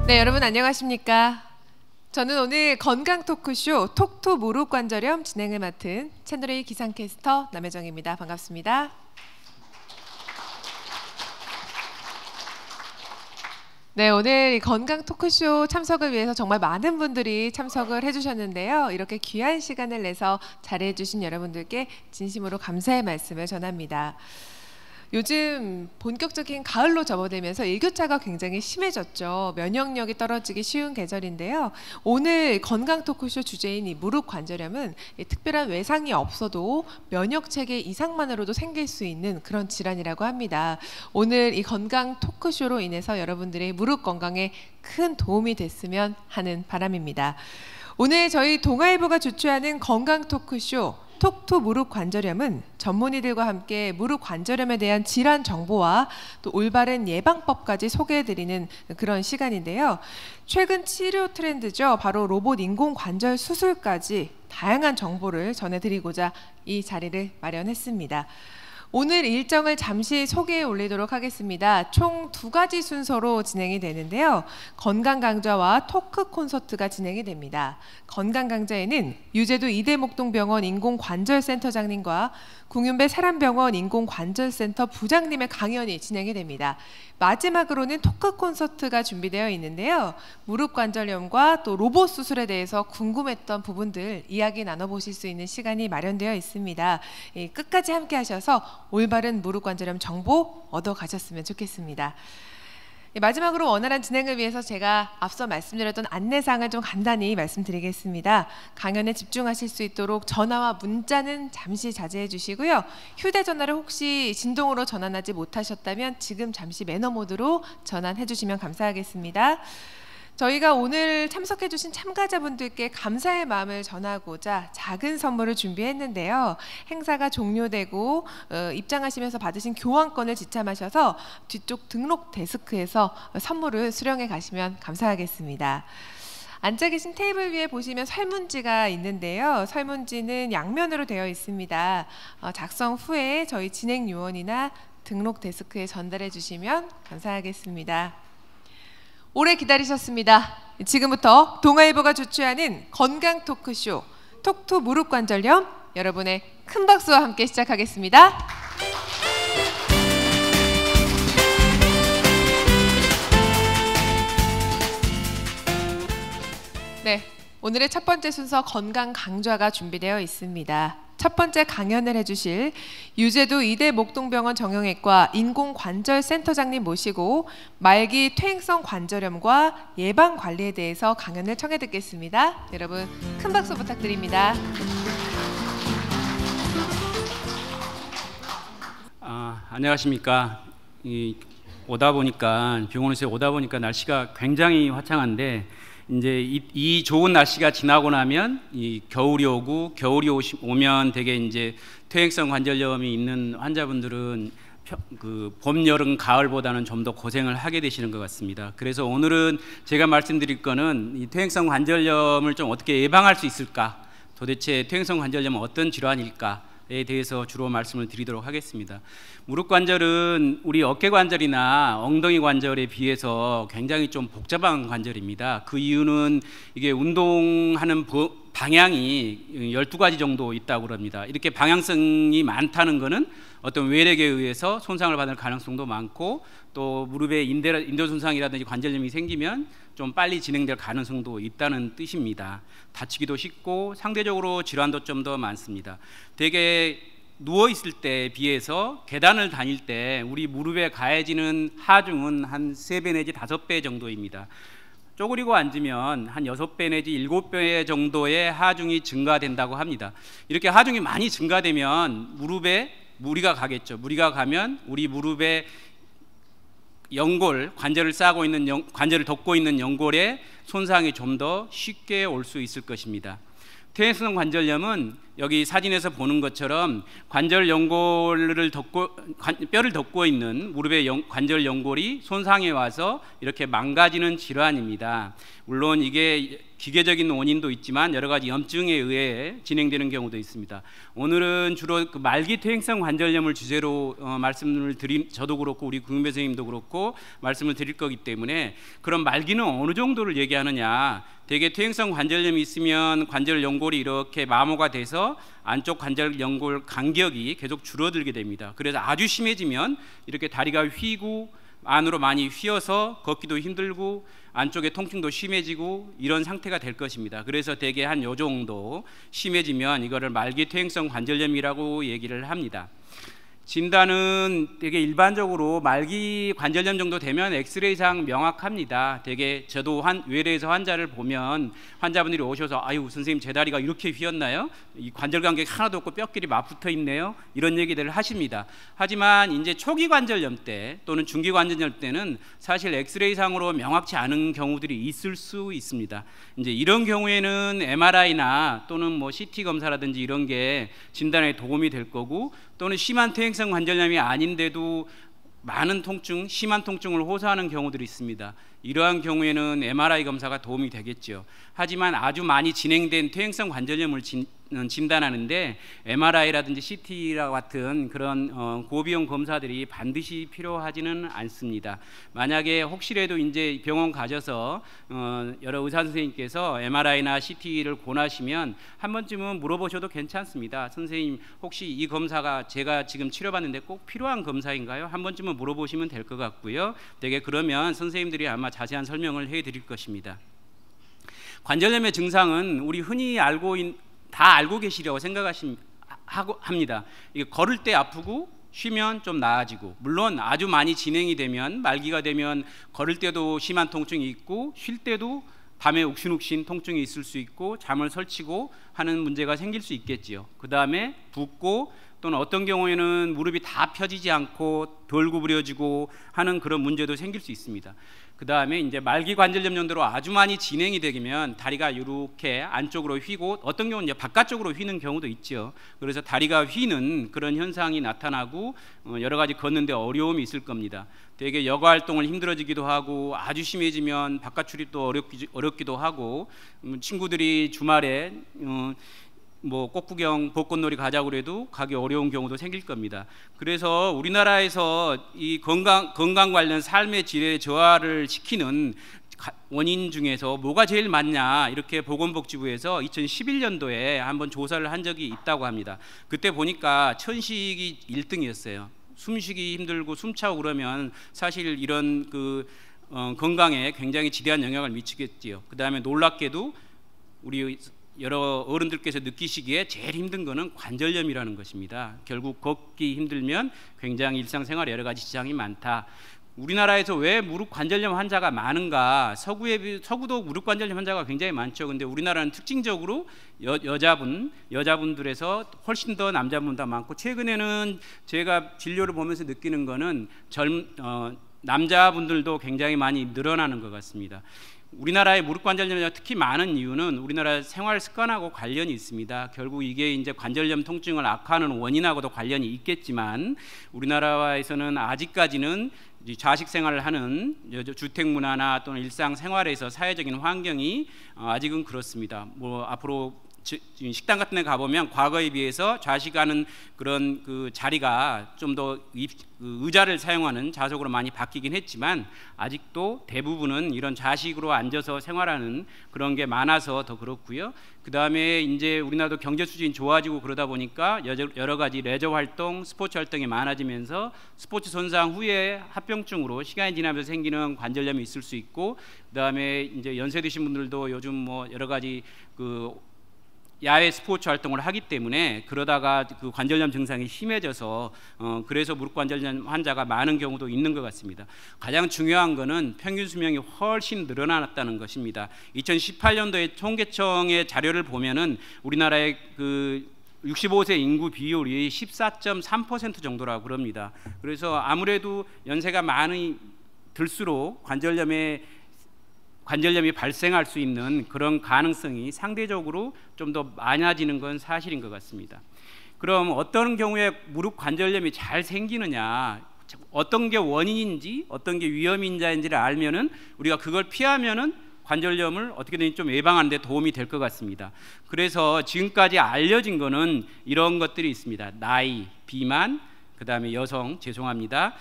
네, 여러분 안녕하십니까? 저는 오늘 건강 토크쇼 톡투 무릎 관절염 진행을 맡은 채널A 기상캐스터 남혜정입니다. 반갑습니다. 네, 오늘 이 건강 토크쇼 참석을 위해서 정말 많은 분들이 참석을 해주셨는데요. 이렇게 귀한 시간을 내서 자리해주신 여러분들께 진심으로 감사의 말씀을 전합니다. 요즘 본격적인 가을로 접어들면서 일교차가 굉장히 심해졌죠. 면역력이 떨어지기 쉬운 계절인데요. 오늘 건강 토크쇼 주제인 이 무릎 관절염은 특별한 외상이 없어도 면역 체계 이상만으로도 생길 수 있는 그런 질환이라고 합니다. 오늘 이 건강 토크쇼로 인해서 여러분들의 무릎 건강에 큰 도움이 됐으면 하는 바람입니다. 오늘 저희 동아일보가 주최하는 건강 토크쇼 톡투 무릎 관절염은 전문의들과 함께 무릎 관절염에 대한 질환 정보와 또 올바른 예방법까지 소개해드리는 그런 시간인데요. 최근 치료 트렌드죠. 바로 로봇 인공 관절 수술까지 다양한 정보를 전해드리고자 이 자리를 마련했습니다. 오늘 일정을 잠시 소개해 올리도록 하겠습니다. 총 2가지 순서로 진행이 되는데요. 건강 강좌와 토크 콘서트가 진행이 됩니다. 건강 강좌에는 유제도 이대목동병원 인공관절센터장님과 궁윤배 사람병원 인공관절센터 부장님의 강연이 진행이 됩니다. 마지막으로는 토크 콘서트가 준비되어 있는데요. 무릎 관절염과 또 로봇 수술에 대해서 궁금했던 부분들 이야기 나눠보실 수 있는 시간이 마련되어 있습니다. 끝까지 함께 하셔서 올바른 무릎 관절염 정보 얻어가셨으면 좋겠습니다. 마지막으로 원활한 진행을 위해서 제가 앞서 말씀드렸던 안내사항을 좀 간단히 말씀드리겠습니다. 강연에 집중하실 수 있도록 전화와 문자는 잠시 자제해 주시고요. 휴대전화를 혹시 진동으로 전환하지 못하셨다면 지금 잠시 매너 모드로 전환해 주시면 감사하겠습니다. 저희가 오늘 참석해 주신 참가자분들께 감사의 마음을 전하고자 작은 선물을 준비했는데요. 행사가 종료되고 입장하시면서 받으신 교환권을 지참하셔서 뒤쪽 등록 데스크에서 선물을 수령해 가시면 감사하겠습니다. 앉아 계신 테이블 위에 보시면 설문지가 있는데요. 설문지는 양면으로 되어 있습니다. 작성 후에 저희 진행 요원이나 등록 데스크에 전달해 주시면 감사하겠습니다. 오래 기다리셨습니다. 지금부터 동아일보가 주최하는 건강 토크쇼 톡투 무릎 관절염 여러분의 큰 박수와 함께 시작하겠습니다. 네, 오늘의 첫 번째 순서 건강 강좌가 준비되어 있습니다. 첫 번째 강연을 해주실 유제도 이대목동병원 정형외과 인공관절센터장님 모시고 말기 퇴행성 관절염과 예방 관리에 대해서 강연을 청해 듣겠습니다. 여러분 큰 박수 부탁드립니다. 안녕하십니까. 병원에서 오다 보니까 날씨가 굉장히 화창한데 이제 이 좋은 날씨가 지나고 나면 이 겨울이 오고 오면 되게 이제 퇴행성 관절염이 있는 환자분들은 봄, 여름, 가을보다는 좀 더 고생을 하게 되시는 것 같습니다. 그래서 오늘은 제가 말씀드릴 거는 이 퇴행성 관절염을 좀 어떻게 예방할 수 있을까? 도대체 퇴행성 관절염은 어떤 질환일까에 대해서 주로 말씀을 드리도록 하겠습니다. 무릎 관절은 우리 어깨 관절이나 엉덩이 관절에 비해서 굉장히 좀 복잡한 관절입니다. 그 이유는 이게 운동하는 방향이 12가지 정도 있다고 합니다. 이렇게 방향성이 많다는 것은 어떤 외력에 의해서 손상을 받을 가능성도 많고 또 무릎에 인대 손상이라든지 관절염이 생기면 좀 빨리 진행될 가능성도 있다는 뜻입니다. 다치기도 쉽고 상대적으로 질환도 좀 더 많습니다. 대개 누워있을 때에 비해서 계단을 다닐 때 우리 무릎에 가해지는 하중은 한 3배 내지 5배 정도입니다. 쪼그리고 앉으면 한 6배 내지 7배 정도의 하중이 증가된다고 합니다. 이렇게 하중이 많이 증가되면 무릎에 무리가 가겠죠. 무리가 가면 우리 무릎에 연골, 관절을 덮고 있는 연골에 손상이 좀 더 쉽게 올 수 있을 것입니다. 퇴행성 관절염은 여기 사진에서 보는 것처럼 관절 연골을 뼈를 덮고 있는 무릎의 관절 연골이 손상해 와서 이렇게 망가지는 질환입니다. 물론 이게 기계적인 원인도 있지만 여러 가지 염증에 의해 진행되는 경우도 있습니다. 오늘은 주로 그 말기 퇴행성 관절염을 주제로 말씀을 저도 그렇고 우리 구윤배 선생님도 그렇고 말씀을 드릴 거기 때문에 그런 말기는 어느 정도를 얘기하느냐. 대개 퇴행성 관절염이 있으면 관절 연골이 이렇게 마모가 돼서 안쪽 관절 연골 간격이 계속 줄어들게 됩니다. 그래서 아주 심해지면 이렇게 다리가 휘고 안으로 많이 휘어서 걷기도 힘들고 안쪽에 통증도 심해지고 이런 상태가 될 것입니다. 그래서 대개 한 요 정도 심해지면 이거를 말기 퇴행성 관절염이라고 얘기를 합니다. 진단은 되게 일반적으로 말기 관절염 정도 되면 엑스레이상 명확합니다. 되게 저도 외래에서 환자를 보면 환자분들이 오셔서 아유 선생님 제 다리가 이렇게 휘었나요? 이 관절 간격 하나도 없고 뼈끼리 맞붙어 있네요. 이런 얘기들을 하십니다. 하지만 이제 초기 관절염 때 또는 중기 관절염 때는 사실 엑스레이상으로 명확치 않은 경우들이 있을 수 있습니다. 이제 이런 경우에는 MRI나 또는 뭐 CT 검사라든지 이런 게 진단에 도움이 될 거고 또는 심한 퇴행성 관절염이 아닌데도 많은 통증, 심한 통증을 호소하는 경우들이 있습니다. 이러한 경우에는 MRI 검사가 도움이 되겠죠. 하지만 아주 많이 진행된 퇴행성 관절염을 진단하는데 MRI라든지 CT와 같은 그런 고비용 검사들이 반드시 필요하지는 않습니다. 만약에 혹시라도 이제 병원 가셔서 여러 의사 선생님께서 MRI나 CT를 권하시면 한 번쯤은 물어보셔도 괜찮습니다. 선생님 혹시 이 검사가 제가 지금 치료받는데 꼭 필요한 검사인가요? 한 번쯤은 물어보시면 될 것 같고요. 되게 그러면 선생님들이 아마 자세한 설명을 해드릴 것입니다. 관절염의 증상은 우리 흔히 다 알고 계시려고 합니다. 이게 걸을 때 아프고 쉬면 좀 나아지고, 물론 아주 많이 진행이 되면 말기가 되면 걸을 때도 심한 통증이 있고 쉴 때도 밤에 욱신욱신 통증이 있을 수 있고 잠을 설치고 하는 문제가 생길 수 있겠지요. 그 다음에 붓고 또는 어떤 경우에는 무릎이 다 펴지지 않고 덜 구부려지고 하는 그런 문제도 생길 수 있습니다. 그 다음에 이제 말기 관절염 정도로 아주 많이 진행이 되면 다리가 이렇게 안쪽으로 휘고 어떤 경우는 이제 바깥쪽으로 휘는 경우도 있죠. 그래서 다리가 휘는 그런 현상이 나타나고 여러 가지 걷는데 어려움이 있을 겁니다. 되게 여가 활동을 힘들어지기도 하고 아주 심해지면 바깥 출입도 어렵기도 하고 친구들이 주말에 뭐 꽃구경 벚꽃놀이 가자고 해도 가기 어려운 경우도 생길 겁니다. 그래서 우리나라에서 이 건강 관련 삶의 질의 저하를 시키는 원인 중에서 뭐가 제일 많냐 이렇게 보건복지부에서 2011년도에 한번 조사를 한 적이 있다고 합니다. 그때 보니까 천식이 1등이었어요. 숨쉬기 힘들고 숨차고 그러면 사실 이런 건강에 굉장히 지대한 영향을 미치겠지요. 그 다음에 놀랍게도 우리 여러 어른들께서 느끼시기에 제일 힘든 거는 관절염이라는 것입니다. 결국 걷기 힘들면 굉장히 일상생활에 여러 가지 지장이 많다. 우리나라에서 왜 무릎 관절염 환자가 많은가? 서구도 무릎 관절염 환자가 굉장히 많죠. 근데 우리나라는 특징적으로 여자분들에서 훨씬 더 남자분보다 많고, 최근에는 제가 진료를 보면서 느끼는 거는 남자분들도 굉장히 많이 늘어나는 것 같습니다. 우리나라의 무릎 관절염이 특히 많은 이유는 우리나라 생활 습관하고 관련이 있습니다. 결국 이게 이제 관절염 통증을 악화하는 원인하고도 관련이 있겠지만 우리나라에서는 아직까지는 자식 생활을 하는 주택 문화나 또는 일상 생활에서 사회적인 환경이 아직은 그렇습니다. 뭐 앞으로 식당 같은 데 가보면 과거에 비해서 좌식하는 그런 자리가 좀 더 의자를 사용하는 좌석으로 많이 바뀌긴 했지만 아직도 대부분은 이런 좌식으로 앉아서 생활하는 그런 게 많아서 더 그렇고요. 그 다음에 이제 우리나라도 경제 수준이 좋아지고 그러다 보니까 여러 가지 레저 활동, 스포츠 활동이 많아지면서 스포츠 손상 후에 합병증으로 시간이 지나면서 생기는 관절염이 있을 수 있고, 그 다음에 이제 연세 드신 분들도 요즘 뭐 여러 가지 야외 스포츠 활동을 하기 때문에 그러다가 관절염 증상이 심해져서 그래서 무릎 관절염 환자가 많은 경우도 있는 것 같습니다. 가장 중요한 것은 평균 수명이 훨씬 늘어났다는 것입니다. 2018년도에 통계청의 자료를 보면은 우리나라의 65세 인구 비율이 14.3% 정도라고 그럽니다. 그래서 아무래도 연세가 많이 들수록 관절염이 발생할 수 있는 그런 가능성이 상대적으로 좀 더 많아지는 건 사실인 것 같습니다. 그럼 어떤 경우에 무릎 관절염이 잘 생기느냐, 어떤 게 원인인지 어떤 게 위험 인자인지를 알면은 우리가 그걸 피하면은 관절염을 어떻게든 좀 예방하는 데 도움이 될 것 같습니다. 그래서 지금까지 알려진 거는 이런 것들이 있습니다. 나이, 비만, 그 다음에 여성, 죄송합니다,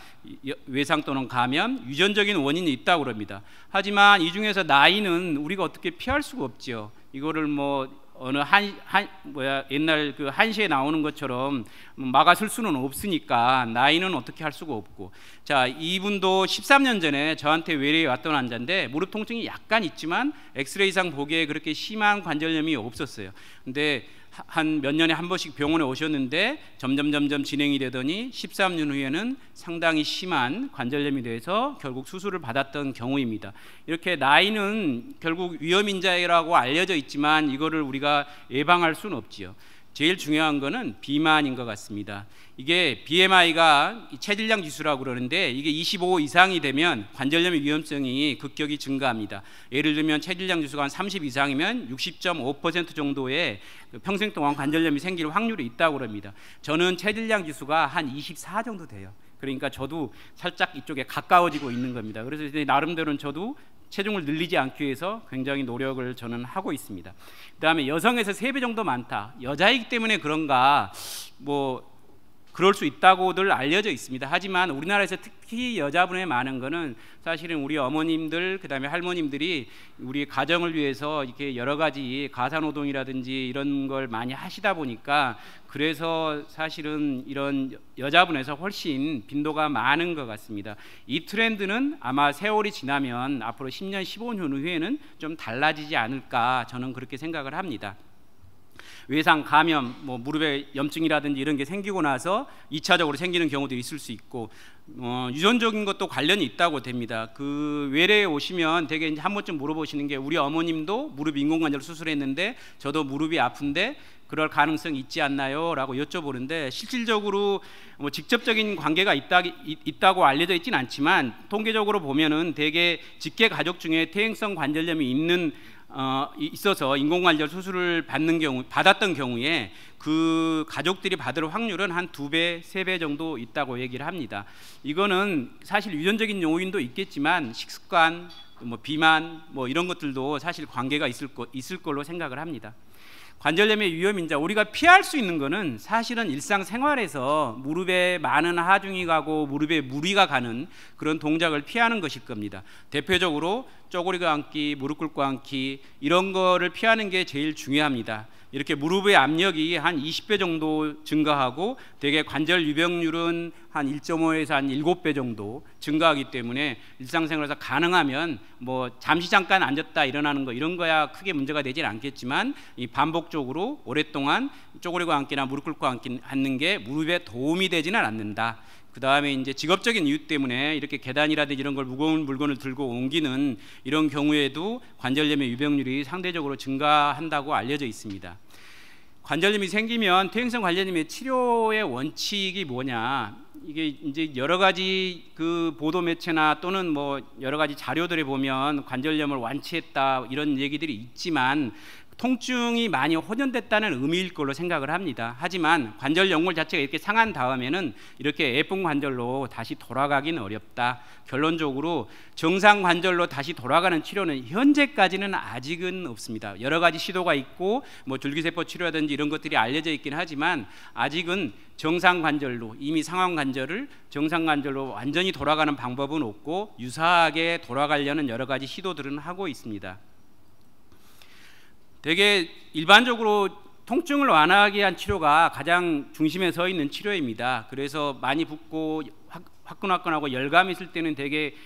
외상 또는 감염, 유전적인 원인이 있다고 그럽니다. 하지만 이 중에서 나이는 우리가 어떻게 피할 수가 없죠. 이거를 뭐 어느 옛날 그 한시에 나오는 것처럼 막아설 수는 없으니까 나이는 어떻게 할 수가 없고. 자, 이분도 13년 전에 저한테 외래에 왔던 환자인데 무릎 통증이 약간 있지만 엑스레이상 보기에 그렇게 심한 관절염이 없었어요. 근데 한 몇 년에 한 번씩 병원에 오셨는데 점점 진행이 되더니 13년 후에는 상당히 심한 관절염이 돼서 결국 수술을 받았던 경우입니다. 이렇게 나이는 결국 위험인자라고 알려져 있지만 이거를 우리가 예방할 수는 없지요. 제일 중요한 거는 비만인 것 같습니다. 이게 BMI가 체질량 지수라고 그러는데 이게 25 이상이 되면 관절염의 위험성이 급격히 증가합니다. 예를 들면 체질량 지수가 한 30 이상이면 60.5% 정도의 평생 동안 관절염이 생길 확률이 있다고 합니다. 저는 체질량 지수가 한 24 정도 돼요. 그러니까 저도 살짝 이쪽에 가까워지고 있는 겁니다. 그래서 이제 나름대로는 저도 체중을 늘리지 않기 위해서 굉장히 노력을 저는 하고 있습니다. 그 다음에 여성에서 3배 정도 많다. 여자이기 때문에 그런가 뭐 그럴 수 있다고들 알려져 있습니다. 하지만 우리나라에서 특히 여자분의 많은 거는 사실은 우리 어머님들, 그다음에 할머님들이 우리 가정을 위해서 이렇게 여러 가지 가사노동이라든지 이런 걸 많이 하시다 보니까 그래서 사실은 이런 여자분에서 훨씬 빈도가 많은 것 같습니다. 이 트렌드는 아마 세월이 지나면 앞으로 10년, 15년 후에는 좀 달라지지 않을까 저는 그렇게 생각을 합니다. 외상, 감염, 뭐 무릎에 염증이라든지 이런 게 생기고 나서 2차적으로 생기는 경우도 있을 수 있고 유전적인 것도 관련이 있다고 됩니다. 그 외래에 오시면 되게 이제 한 번쯤 물어보시는 게 우리 어머님도 무릎 인공관절 수술했는데 저도 무릎이 아픈데 그럴 가능성이 있지 않나요? 라고 여쭤보는데 실질적으로 뭐 직접적인 관계가 있다고 알려져 있지는 않지만 통계적으로 보면은 대개 직계 가족 중에 퇴행성 관절염이 있어서 인공관절 수술을 받았던 경우에 그 가족들이 받을 확률은 한 2배, 3배 정도 있다고 얘기를 합니다. 이거는 사실 유전적인 요인도 있겠지만 식습관, 뭐 비만, 뭐 이런 것들도 사실 관계가 있을 걸로 생각을 합니다. 관절염의 위험인자, 우리가 피할 수 있는 거는 사실은 일상생활에서 무릎에 많은 하중이 가고 무릎에 무리가 가는 그런 동작을 피하는 것일 겁니다. 대표적으로 쪼그리고 앉기, 무릎 꿇고 앉기 이런 거를 피하는 게 제일 중요합니다. 이렇게 무릎의 압력이 한 20배 정도 증가하고 대개 관절 유병률은 한 1.5에서 한 7배 정도 증가하기 때문에 일상생활에서 가능하면 뭐 잠시 잠깐 앉았다 일어나는 거 이런 거야 크게 문제가 되진 않겠지만 이 반복적으로 오랫동안 쪼그리고 앉기나 무릎 꿇고 앉는 게 무릎에 도움이 되지는 않는다. 그 다음에 이제 직업적인 이유 때문에 이렇게 계단이라든지 이런 걸 무거운 물건을 들고 옮기는 이런 경우에도 관절염의 유병률이 상대적으로 증가한다고 알려져 있습니다. 관절염이 생기면 퇴행성 관절염의 치료의 원칙이 뭐냐? 이게 이제 여러 가지 그 보도 매체나 또는 뭐 여러 가지 자료들에 보면 관절염을 완치했다 이런 얘기들이 있지만 통증이 많이 호전됐다는 의미일 걸로 생각을 합니다. 하지만 관절 연골 자체가 이렇게 상한 다음에는 이렇게 예쁜 관절로 다시 돌아가기는 어렵다. 결론적으로 정상 관절로 다시 돌아가는 치료는 현재까지는 아직은 없습니다. 여러 가지 시도가 있고 뭐 줄기세포 치료라든지 이런 것들이 알려져 있긴 하지만 아직은 정상 관절로 이미 상한 관절을 정상 관절로 완전히 돌아가는 방법은 없고 유사하게 돌아가려는 여러 가지 시도들은 하고 있습니다. 되게 일반적으로 통증을 완화하기 위한 치료가 가장 중심에 서 있는 치료입니다. 그래서 많이 붓고 화끈화끈하고 열감이 있을 때는 되게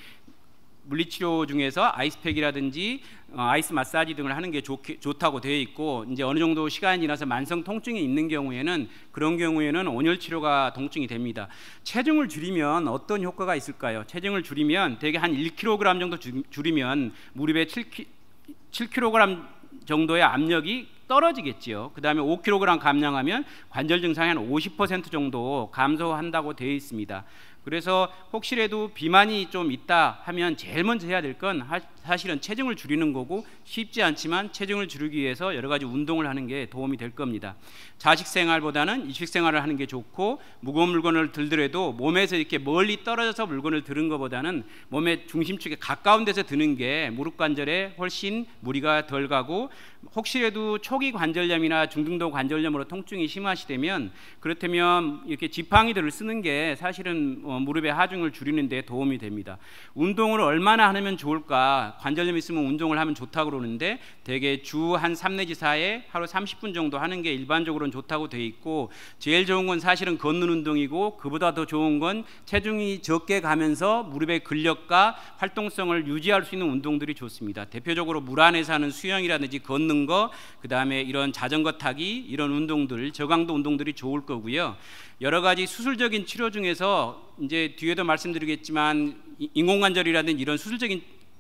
물리치료 중에서 아이스팩이라든지 아이스 마사지 등을 하는 게 좋다고 되어 있고 이제 어느 정도 시간이 지나서 만성 통증이 있는 경우에는 그런 경우에는 온열 치료가 동증이 됩니다. 체중을 줄이면 어떤 효과가 있을까요? 체중을 줄이면 되게 한 1kg 정도 줄이면 무릎에 7kg 정도의 압력이 떨어지겠지요. 그 다음에 5kg 감량하면 관절 증상이 한 50% 정도 감소한다고 되어 있습니다. 그래서 혹시라도 비만이 좀 있다 하면 제일 먼저 해야 될 건 사실은 체중을 줄이는 거고, 쉽지 않지만 체중을 줄이기 위해서 여러 가지 운동을 하는 게 도움이 될 겁니다. 자식 생활보다는 이식 생활을 하는 게 좋고, 무거운 물건을 들더라도 몸에서 이렇게 멀리 떨어져서 물건을 드는 것보다는 몸의 중심축에 가까운 데서 드는 게 무릎 관절에 훨씬 무리가 덜 가고, 혹시라도 초기 관절염이나 중등도 관절염으로 통증이 심하시다면, 그렇다면 이렇게 지팡이들을 쓰는 게 사실은 무릎의 하중을 줄이는 데 도움이 됩니다. 운동을 얼마나 하면 좋을까? 관절염이 있으면 운동을 하면 좋다고 그러는데, 대개 주 한 3 내지 4회 하루 30분 정도 하는 게 일반적으로는 좋다고 돼 있고, 제일 좋은 건 사실은 걷는 운동이고, 그보다 더 좋은 건 체중이 적게 가면서 무릎의 근력과 활동성을 유지할 수 있는 운동들이 좋습니다. 대표적으로 물 안에서 하는 수영이라든지 걷는 거, 그 다음에 이런 자전거 타기, 이런 운동들, 저강도 운동들이 좋을 거고요. 여러 가지 수술적인 치료 중에서 이제 뒤에도 말씀드리겠지만, 인공관절이라든지 이런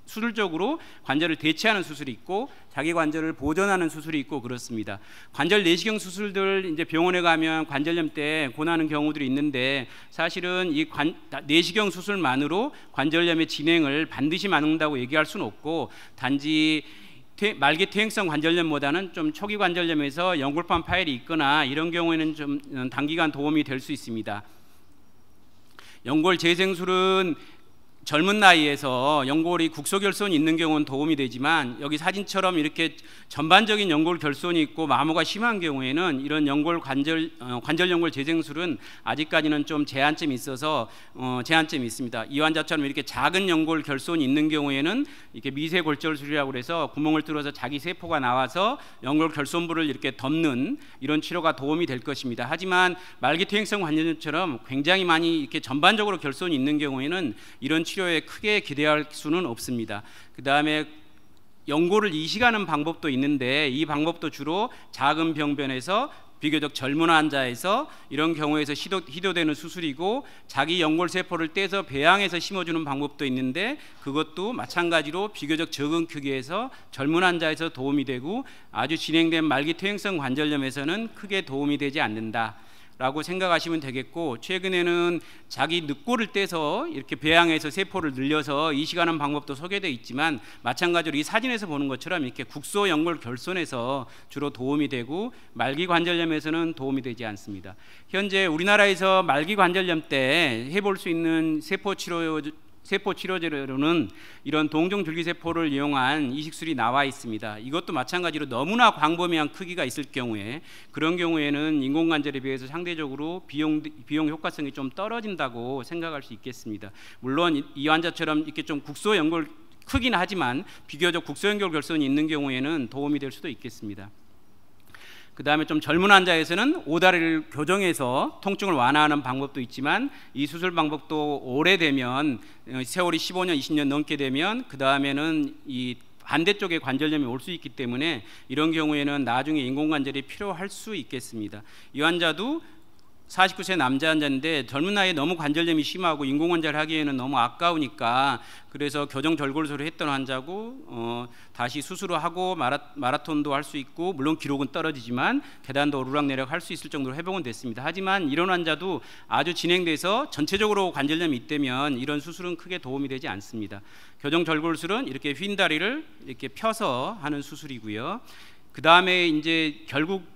수술적으로 관절을 대체하는 수술이 있고, 자기 관절을 보존하는 수술이 있고 그렇습니다. 관절 내시경 수술들 이제 병원에 가면 관절염 때 고나는 경우들이 있는데, 사실은 이 내시경 수술만으로 관절염의 진행을 반드시 막는다고 얘기할 수는 없고, 단지 말기 퇴행성 관절염보다는 좀 초기 관절염에서 연골판 파열이 있거나 이런 경우에는 좀 단기간 도움이 될 수 있습니다. 연골 재생술은 젊은 나이에서 연골이 국소결손이 있는 경우는 도움이 되지만, 여기 사진처럼 이렇게 전반적인 연골 결손이 있고 마모가 심한 경우에는 이런 관절 연골 재생술은 아직까지는 좀 제한점이 있어서 제한점이 있습니다. 이 환자처럼 이렇게 작은 연골 결손이 있는 경우에는 이렇게 미세 골절술이라고 해서 구멍을 뚫어서 자기 세포가 나와서 연골 결손부를 이렇게 덮는 이런 치료가 도움이 될 것입니다. 하지만 말기 퇴행성 관절염처럼 굉장히 많이 이렇게 전반적으로 결손이 있는 경우에는 이런 치료에 크게 기대할 수는 없습니다. 그 다음에 연골을 이식하는 방법도 있는데, 이 방법도 주로 작은 병변에서 비교적 젊은 환자에서 이런 경우에서 시도되는 수술이고, 자기 연골 세포를 떼서 배양해서 심어주는 방법도 있는데, 그것도 마찬가지로 비교적 적은 크기에서 젊은 환자에서 도움이 되고, 아주 진행된 말기 퇴행성 관절염에서는 크게 도움이 되지 않는다 라고 생각하시면 되겠고, 최근에는 자기 늑골을 떼서 이렇게 배양해서 세포를 늘려서 이식하는 방법도 소개되어 있지만, 마찬가지로 이 사진에서 보는 것처럼 이렇게 국소 연골 결손에서 주로 도움이 되고, 말기 관절염에서는 도움이 되지 않습니다. 현재 우리나라에서 말기 관절염 때 해볼 수 있는 세포 치료제로는 이런 동종줄기세포를 이용한 이식술이 나와 있습니다. 이것도 마찬가지로 너무나 광범위한 크기가 있을 경우에, 그런 경우에는 인공관절에 비해서 상대적으로 비용 효과성이 좀 떨어진다고 생각할 수 있겠습니다. 물론 이 환자처럼 이렇게 좀 국소연골 크긴 하지만 비교적 국소연골 결손이 있는 경우에는 도움이 될 수도 있겠습니다. 그 다음에 좀 젊은 환자에서는 오다리를 교정해서 통증을 완화하는 방법도 있지만, 이 수술 방법도 오래되면, 세월이 15년, 20년 넘게 되면 그 다음에는 이 반대쪽에 관절염이 올 수 있기 때문에 이런 경우에는 나중에 인공관절이 필요할 수 있겠습니다. 이 환자도 49세 남자 환자인데 젊은 나이에 너무 관절염이 심하고 인공관절 하기에는 너무 아까우니까, 그래서 교정 절골술을 했던 환자고, 다시 수술을 하고 마라톤도 할 수 있고, 물론 기록은 떨어지지만 계단도 오르락내리락 할 수 있을 정도로 회복은 됐습니다. 하지만 이런 환자도 아주 진행돼서 전체적으로 관절염이 있다면 이런 수술은 크게 도움이 되지 않습니다. 교정 절골술은 이렇게 휜 다리를 이렇게 펴서 하는 수술이고요. 그 다음에 이제 결국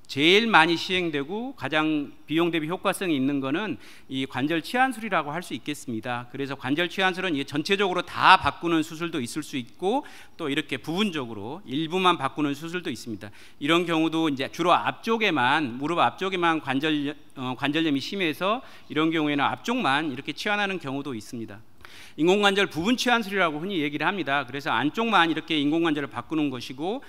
제일 많이 시행되고 가장 비용 대비 효과성이 있는 거는 이 관절 치환술이라고 할 수 있겠습니다. 그래서 관절 치환술은 이게 전체적으로 다 바꾸는 수술도 있을 수 있고, 또 이렇게 부분적으로 일부만 바꾸는 수술도 있습니다. 이런 경우도 이제 주로 앞쪽에만, 무릎 앞쪽에만 관절염이 심해서 이런 경우에는 앞쪽만 이렇게 치환하는 경우도 있습니다. 인공관절 부분 치환술이라고 흔히 얘기를 합니다. 그래서 안쪽만 이렇게 인공관절을 바꾸는 것이고,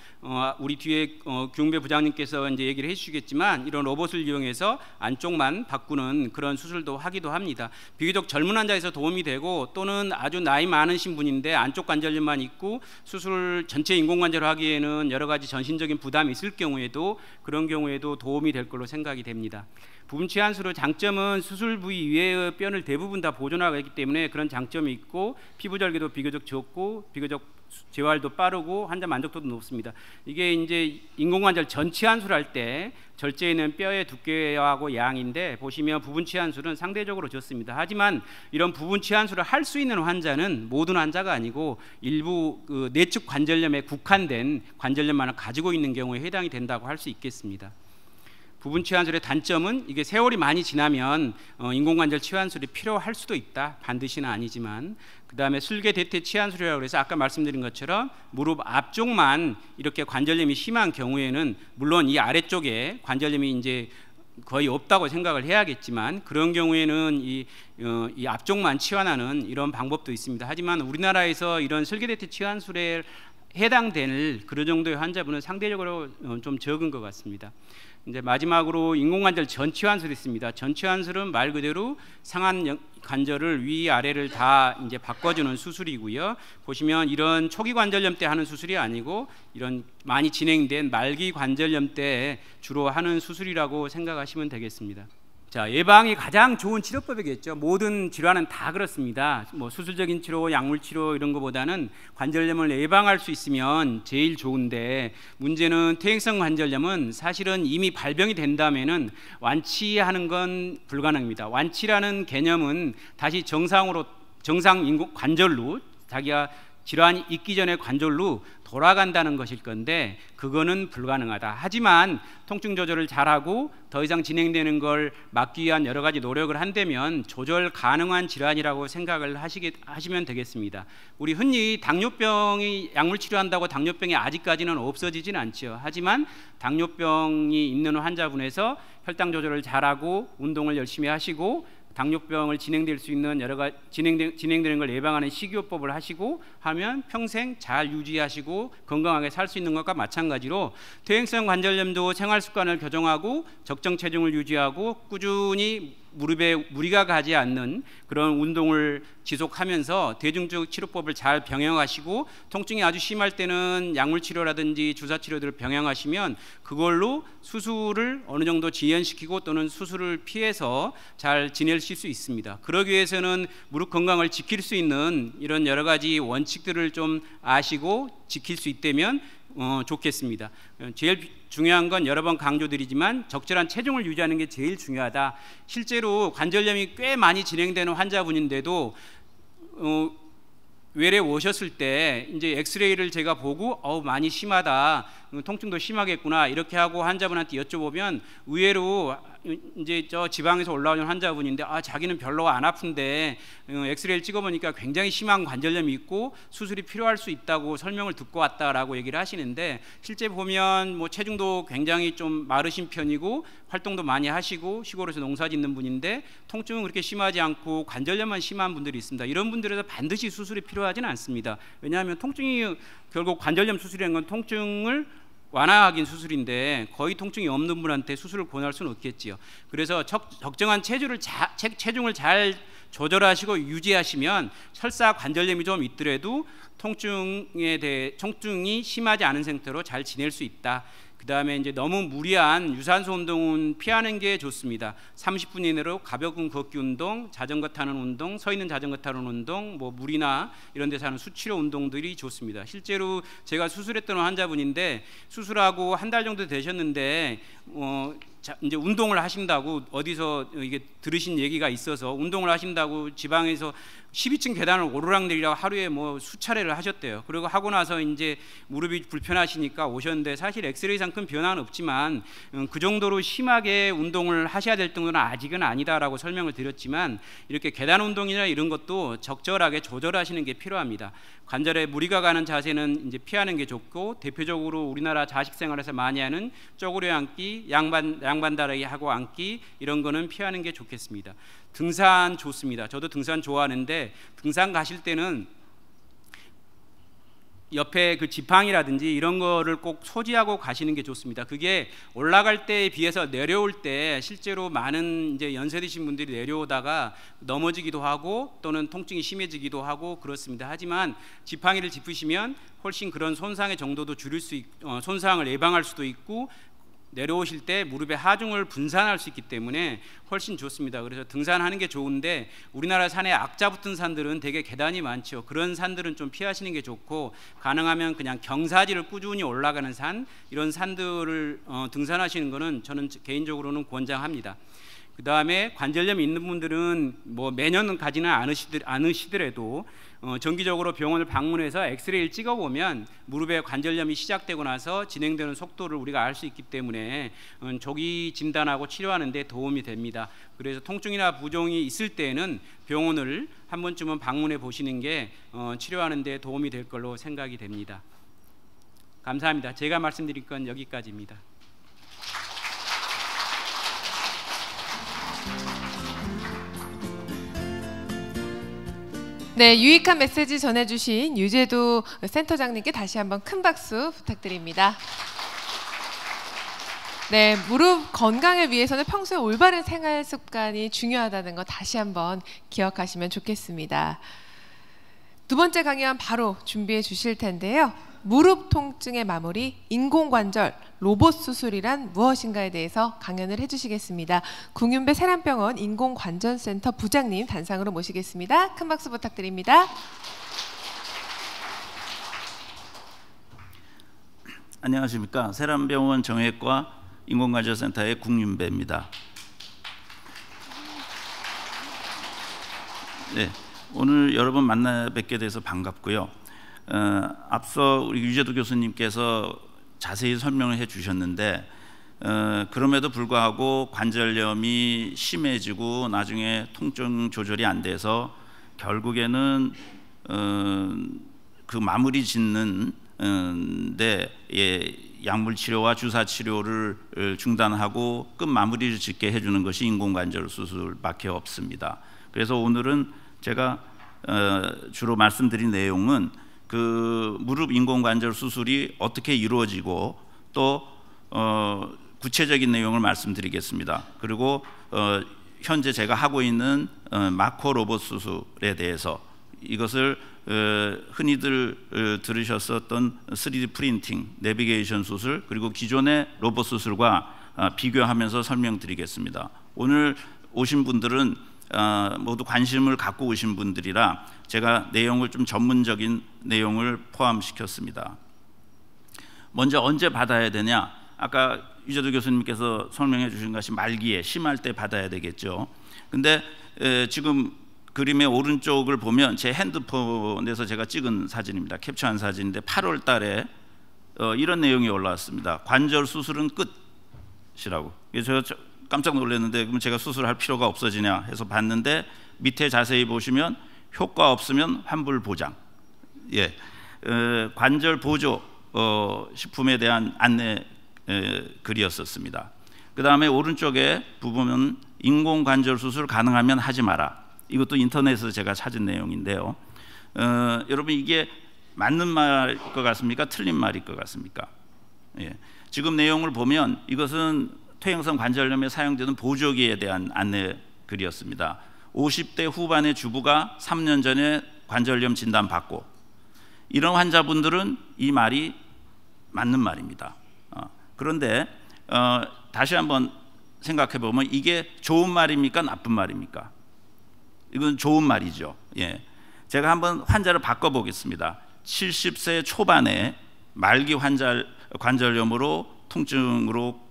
우리 뒤에 규웅배 부장님께서 이제 얘기를 해주시겠지만, 이런 로봇을 이용해서 안쪽만 바꾸는 그런 수술도 하기도 합니다. 비교적 젊은 환자에서 도움이 되고, 또는 아주 나이 많으신 분인데 안쪽 관절염만 있고 수술 전체 인공관절을 하기에는 여러 가지 전신적인 부담이 있을 경우에도, 그런 경우에도 도움이 될 걸로 생각이 됩니다. 부분 치환술의 장점은 수술 부위 이외의 뼈를 대부분 다 보존하고 있기 때문에 그런 장점이 있고, 피부 절개도 비교적 적고 비교적 재활도 빠르고 환자 만족도도 높습니다. 이게 이제 인공관절 전치환수를 할 때 절제에는 뼈의 두께하고 양인데 보시면 부분 치환수는 상대적으로 적습니다. 하지만 이런 부분 치환수를 할 수 있는 환자는 모든 환자가 아니고 일부 그 내측 관절염에 국한된 관절염만을 가지고 있는 경우에 해당이 된다고 할 수 있겠습니다. 부분 치환술의 단점은 이게 세월이 많이 지나면 인공관절 치환술이 필요할 수도 있다. 반드시는 아니지만, 그 다음에 슬개 대퇴 치환술이라고 해서 아까 말씀드린 것처럼 무릎 앞쪽만 이렇게 관절염이 심한 경우에는 물론 이 아래쪽에 관절염이 이제 거의 없다고 생각을 해야겠지만 그런 경우에는 이 앞쪽만 치환하는 이런 방법도 있습니다. 하지만 우리나라에서 이런 슬개 대퇴 치환술에 해당될 그런 정도의 환자분은 상대적으로 좀 적은 것 같습니다. 이제 마지막으로 인공관절 전치환술이 있습니다. 전치환술은 말 그대로 상한 관절을 위아래를 다 이제 바꿔주는 수술이고요. 보시면 이런 초기 관절염 때 하는 수술이 아니고 이런 많이 진행된 말기 관절염 때 주로 하는 수술이라고 생각하시면 되겠습니다. 자, 예방이 가장 좋은 치료법이겠죠. 모든 질환은 다 그렇습니다. 뭐 수술적인 치료, 약물 치료 이런 것보다는 관절염을 예방할 수 있으면 제일 좋은데, 문제는 퇴행성 관절염은 사실은 이미 발병이 된다면은 완치하는 건 불가능합니다. 완치라는 개념은 다시 정상 관절로, 자기가 질환이 있기 전에 관절로 돌아간다는 것일 건데 그거는 불가능하다. 하지만 통증 조절을 잘하고 더 이상 진행되는 걸 막기 위한 여러 가지 노력을 한다면 조절 가능한 질환이라고 생각을 하시면 되겠습니다. 우리 흔히 당뇨병이 약물 치료한다고 당뇨병이 아직까지는 없어지진 않죠. 하지만 당뇨병이 있는 환자분에서 혈당 조절을 잘하고 운동을 열심히 하시고 당뇨병을 진행될 수 있는 여러 가지 진행되는 걸 예방하는 식이요법을 하시고 하면 평생 잘 유지하시고 건강하게 살 수 있는 것과 마찬가지로 퇴행성 관절염도 생활 습관을 교정하고 적정 체중을 유지하고 꾸준히 무릎에 무리가 가지 않는 그런 운동을 지속하면서 대중적 치료법을 잘 병행하시고 통증이 아주 심할 때는 약물 치료라든지 주사 치료들을 병행하시면 그걸로 수술을 어느 정도 지연시키고 또는 수술을 피해서 잘 지내실 수 있습니다. 그러기 위해서는 무릎 건강을 지킬 수 있는 이런 여러 가지 원칙들을 좀 아시고 지킬 수 있다면 좋겠습니다. 제일 중요한 건 여러 번 강조드리지만 적절한 체중을 유지하는 게 제일 중요하다. 실제로 관절염이 꽤 많이 진행되는 환자분인데도 외래 오셨을 때 이제 엑스레이를 제가 보고 많이 심하다, 통증도 심하겠구나 이렇게 하고 환자분한테 여쭤보면 의외로 이제 저 지방에서 올라오는 환자분인데 자기는 별로 안 아픈데 엑스레이를 찍어보니까 굉장히 심한 관절염이 있고 수술이 필요할 수 있다고 설명을 듣고 왔다라고 얘기를 하시는데, 실제 보면 뭐 체중도 굉장히 좀 마르신 편이고 활동도 많이 하시고 시골에서 농사 짓는 분인데 통증은 그렇게 심하지 않고 관절염만 심한 분들이 있습니다. 이런 분들에서 반드시 수술이 필요하지는 않습니다. 왜냐하면 통증이 결국 관절염 수술이라는 건 통증을 완화하긴 수술인데 거의 통증이 없는 분한테 수술을 권할 수는 없겠지요. 그래서 적정한 체중을 잘 조절하시고 유지하시면 설사 관절염이 좀 있더라도 통증이 심하지 않은 상태로 잘 지낼 수 있다. 그 다음에 이제 너무 무리한 유산소 운동은 피하는 게 좋습니다. 30분 이내로 가벼운 걷기 운동, 자전거 타는 운동, 서 있는 자전거 타는 운동, 뭐 물이나 이런 데서 하는 수치료 운동들이 좋습니다. 실제로 제가 수술했던 환자분인데 수술하고 한 달 정도 되셨는데 이제 운동을 하신다고 어디서 이게 들으신 얘기가 있어서 운동을 하신다고 지방에서 12층 계단을 오르락내리락 하루에 뭐 수차례를 하셨대요. 그리고 하고 나서 이제 무릎이 불편하시니까 오셨는데 사실 엑스레이상 큰 변화는 없지만 그 정도로 심하게 운동을 하셔야 될 정도는 아직은 아니다라고 설명을 드렸지만 이렇게 계단 운동이나 이런 것도 적절하게 조절하시는 게 필요합니다. 관절에 무리가 가는 자세는 이제 피하는 게 좋고, 대표적으로 우리나라 자식 생활에서 많이 하는 쪼그려 앉기, 양반 다리기 하고 앉기 이런 거는 피하는 게 좋겠습니다. 등산 좋습니다. 저도 등산 좋아하는데 등산 가실 때는 옆에 그 지팡이라든지 이런 거를 꼭 소지하고 가시는 게 좋습니다. 그게 올라갈 때에 비해서 내려올 때 실제로 많은 이제 연세 드신 분들이 내려오다가 넘어지기도 하고 또는 통증이 심해지기도 하고 그렇습니다. 하지만 지팡이를 짚으시면 훨씬 그런 손상의 정도도 줄일 수 손상을 예방할 수도 있고 내려오실 때 무릎의 하중을 분산할 수 있기 때문에 훨씬 좋습니다. 그래서 등산하는 게 좋은데 우리나라 산에 악자 붙은 산들은 되게 계단이 많죠. 그런 산들은 좀 피하시는 게 좋고, 가능하면 그냥 경사지를 꾸준히 올라가는 산, 이런 산들을 등산하시는 거는 저는 개인적으로는 권장합니다. 그 다음에 관절염이 있는 분들은 뭐 매년 가지는 않으시더라도 정기적으로 병원을 방문해서 엑스레이를 찍어보면 무릎에 관절염이 시작되고 나서 진행되는 속도를 우리가 알 수 있기 때문에 조기 진단하고 치료하는 데 도움이 됩니다. 그래서 통증이나 부종이 있을 때는 병원을 한 번쯤은 방문해 보시는 게 치료하는 데 도움이 될 걸로 생각이 됩니다. 감사합니다. 제가 말씀드릴 건 여기까지입니다. 네, 유익한 메시지 전해주신 유재도 센터장님께 다시 한번 큰 박수 부탁드립니다. 네, 무릎 건강을 위해서는 평소에 올바른 생활 습관이 중요하다는 거 다시 한번 기억하시면 좋겠습니다. 두 번째 강연 바로 준비해 주실 텐데요. 무릎 통증의 마무리, 인공관절, 로봇 수술이란 무엇인가에 대해서 강연을 해주시겠습니다. 국윤배 세란병원 인공관절센터 부장님 단상으로 모시겠습니다. 큰 박수 부탁드립니다. 안녕하십니까. 세란병원 정형외과 인공관절센터의 국윤배입니다. 네, 오늘 여러분 만나 뵙게 돼서 반갑고요. 앞서 우리 유재도 교수님께서 자세히 설명을 해 주셨는데 그럼에도 불구하고 관절염이 심해지고 나중에 통증 조절이 안 돼서 결국에는 그 마무리 짓는 데 약물 치료와 주사 치료를 중단하고 끝 마무리를 짓게 해주는 것이 인공관절 수술밖에 없습니다. 그래서 오늘은 제가 주로 말씀드린 내용은 그 무릎 인공관절 수술이 어떻게 이루어지고 또 구체적인 내용을 말씀드리겠습니다. 그리고 현재 제가 하고 있는 마코 로봇 수술에 대해서, 이것을 흔히들 들으셨었던 3D 프린팅, 내비게이션 수술, 그리고 기존의 로봇 수술과 비교하면서 설명드리겠습니다. 오늘 오신 분들은 모두 관심을 갖고 오신 분들이라 제가 내용을 좀 전문적인 내용을 포함시켰습니다. 먼저 언제 받아야 되냐? 아까 유재도 교수님께서 설명해 주신 것이 말기에 심할 때 받아야 되겠죠. 근데 지금 그림의 오른쪽을 보면 제 핸드폰에서 제가 찍은 사진입니다. 캡처한 사진인데 8월 달에 이런 내용이 올라왔습니다. 관절 수술은 끝이라고. 제가 깜짝 놀랐는데 그럼 제가 수술할 필요가 없어지냐 해서 봤는데 밑에 자세히 보시면 효과 없으면 환불 보장. 예, 관절 보조 식품에 대한 안내 글이었었습니다. 그 다음에 오른쪽에 부분은 인공관절 수술 가능하면 하지 마라. 이것도 인터넷에서 제가 찾은 내용인데요. 여러분 이게 맞는 말일 것 같습니까? 틀린 말일 것 같습니까? 예, 지금 내용을 보면 이것은 퇴행성 관절염에 사용되는 보조기에 대한 안내 글이었습니다. 50대 후반의 주부가 3년 전에 관절염 진단받고, 이런 환자분들은 이 말이 맞는 말입니다. 그런데 다시 한번 생각해 보면 이게 좋은 말입니까? 나쁜 말입니까? 이건 좋은 말이죠. 예, 제가 한번 환자를 바꿔보겠습니다. 70세 초반에 말기 관절염으로 통증으로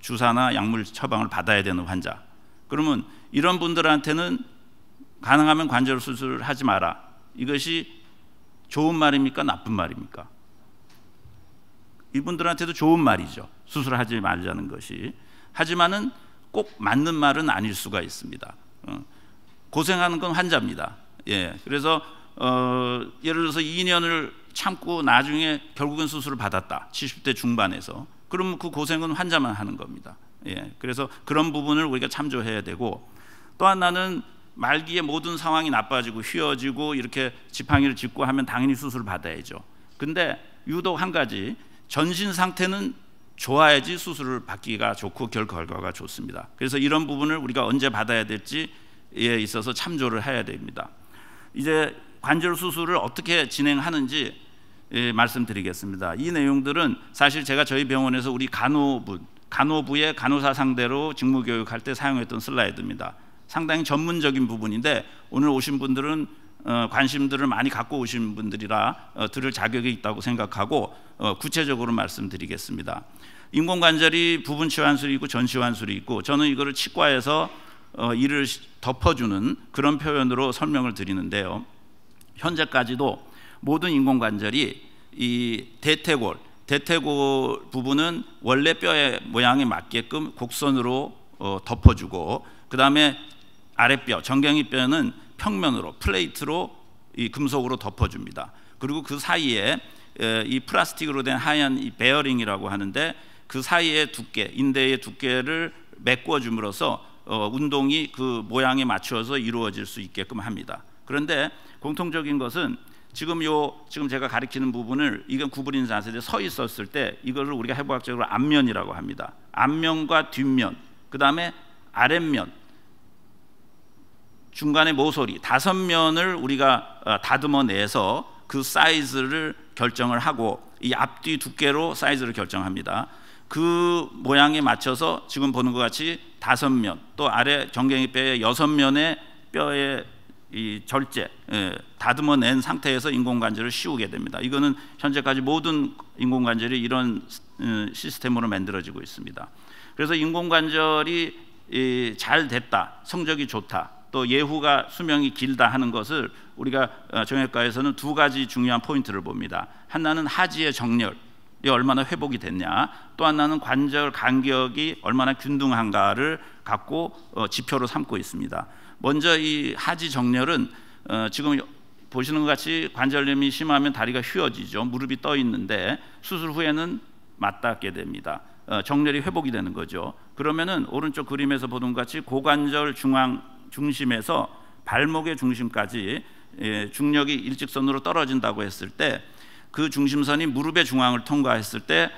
주사나 약물 처방을 받아야 되는 환자, 그러면 이런 분들한테는 가능하면 관절 수술을 하지 마라. 이것이 좋은 말입니까? 나쁜 말입니까? 이분들한테도 좋은 말이죠. 수술하지 말자는 것이. 하지만은 꼭 맞는 말은 아닐 수가 있습니다. 고생하는 건 환자입니다. 예, 그래서 예를 들어서 2년을 참고 나중에 결국은 수술을 받았다. 70대 중반에서. 그러면 그 고생은 환자만 하는 겁니다. 예, 그래서 그런 부분을 우리가 참조해야 되고, 또 하나는 말기에 모든 상황이 나빠지고 휘어지고 이렇게 지팡이를 짚고 하면 당연히 수술을 받아야죠. 근데 유독 한 가지, 전신 상태는 좋아야지 수술을 받기가 좋고 결과가 좋습니다. 그래서 이런 부분을 우리가 언제 받아야 될지에 있어서 참조를 해야 됩니다. 이제 관절 수술을 어떻게 진행하는지 말씀드리겠습니다. 이 내용들은 사실 제가 저희 병원에서 우리 간호분, 간호부의 간호사 상대로 직무교육할 때 사용했던 슬라이드입니다. 상당히 전문적인 부분인데 오늘 오신 분들은 관심들을 많이 갖고 오신 분들이라 들을 자격이 있다고 생각하고 구체적으로 말씀드리겠습니다. 인공관절이 부분 치환술이 있고 전 치환술이 있고, 저는 이거를 치과에서 이를 덮어주는 그런 표현으로 설명을 드리는데요. 현재까지도 모든 인공관절이 이 대퇴골 부분은 원래 뼈의 모양에 맞게끔 곡선으로 덮어주고, 그 다음에 아랫뼈 정경이뼈는 평면으로 플레이트로 이 금속으로 덮어줍니다. 그리고 그 사이에 이 플라스틱으로 된 하얀 이 베어링이라고 하는데, 그 사이에 두께, 인대의 두께를 메꿔줌으로써 운동이 그 모양에 맞추어서 이루어질 수 있게끔 합니다. 그런데 공통적인 것은 지금 제가 가리키는 부분을, 이건 구부린 자세에 서 있었을 때 이거를 우리가 해부학적으로 앞면이라고 합니다. 앞면과 뒷면, 그 다음에 아랫면, 중간에 모서리, 5면을 우리가 다듬어 내서 그 사이즈를 결정을 하고, 이 앞뒤 두께로 사이즈를 결정합니다. 그 모양에 맞춰서 지금 보는 것 같이 5면, 또 아래 정경이뼈의 6면의 뼈의 이 절제, 다듬어 낸 상태에서 인공관절을 씌우게 됩니다. 이거는 현재까지 모든 인공관절이 이런 시스템으로 만들어지고 있습니다. 그래서 인공관절이 잘 됐다, 성적이 좋다, 또 예후가 수명이 길다 하는 것을 우리가 정형외과에서는 2가지 중요한 포인트를 봅니다. 하나는 하지의 정렬이 얼마나 회복이 됐냐, 또 하나는 관절 간격이 얼마나 균등한가를 갖고 지표로 삼고 있습니다. 먼저 이 하지 정렬은 지금 보시는 것 같이 관절염이 심하면 다리가 휘어지죠. 무릎이 떠 있는데 수술 후에는 맞닿게 됩니다. 정렬이 회복이 되는 거죠. 그러면은 오른쪽 그림에서 보는 것 같이 고관절 중심에서 발목의 중심까지 중력이 일직선으로 떨어진다고 했을 때, 그 중심선이 무릎의 중앙을 통과했을 때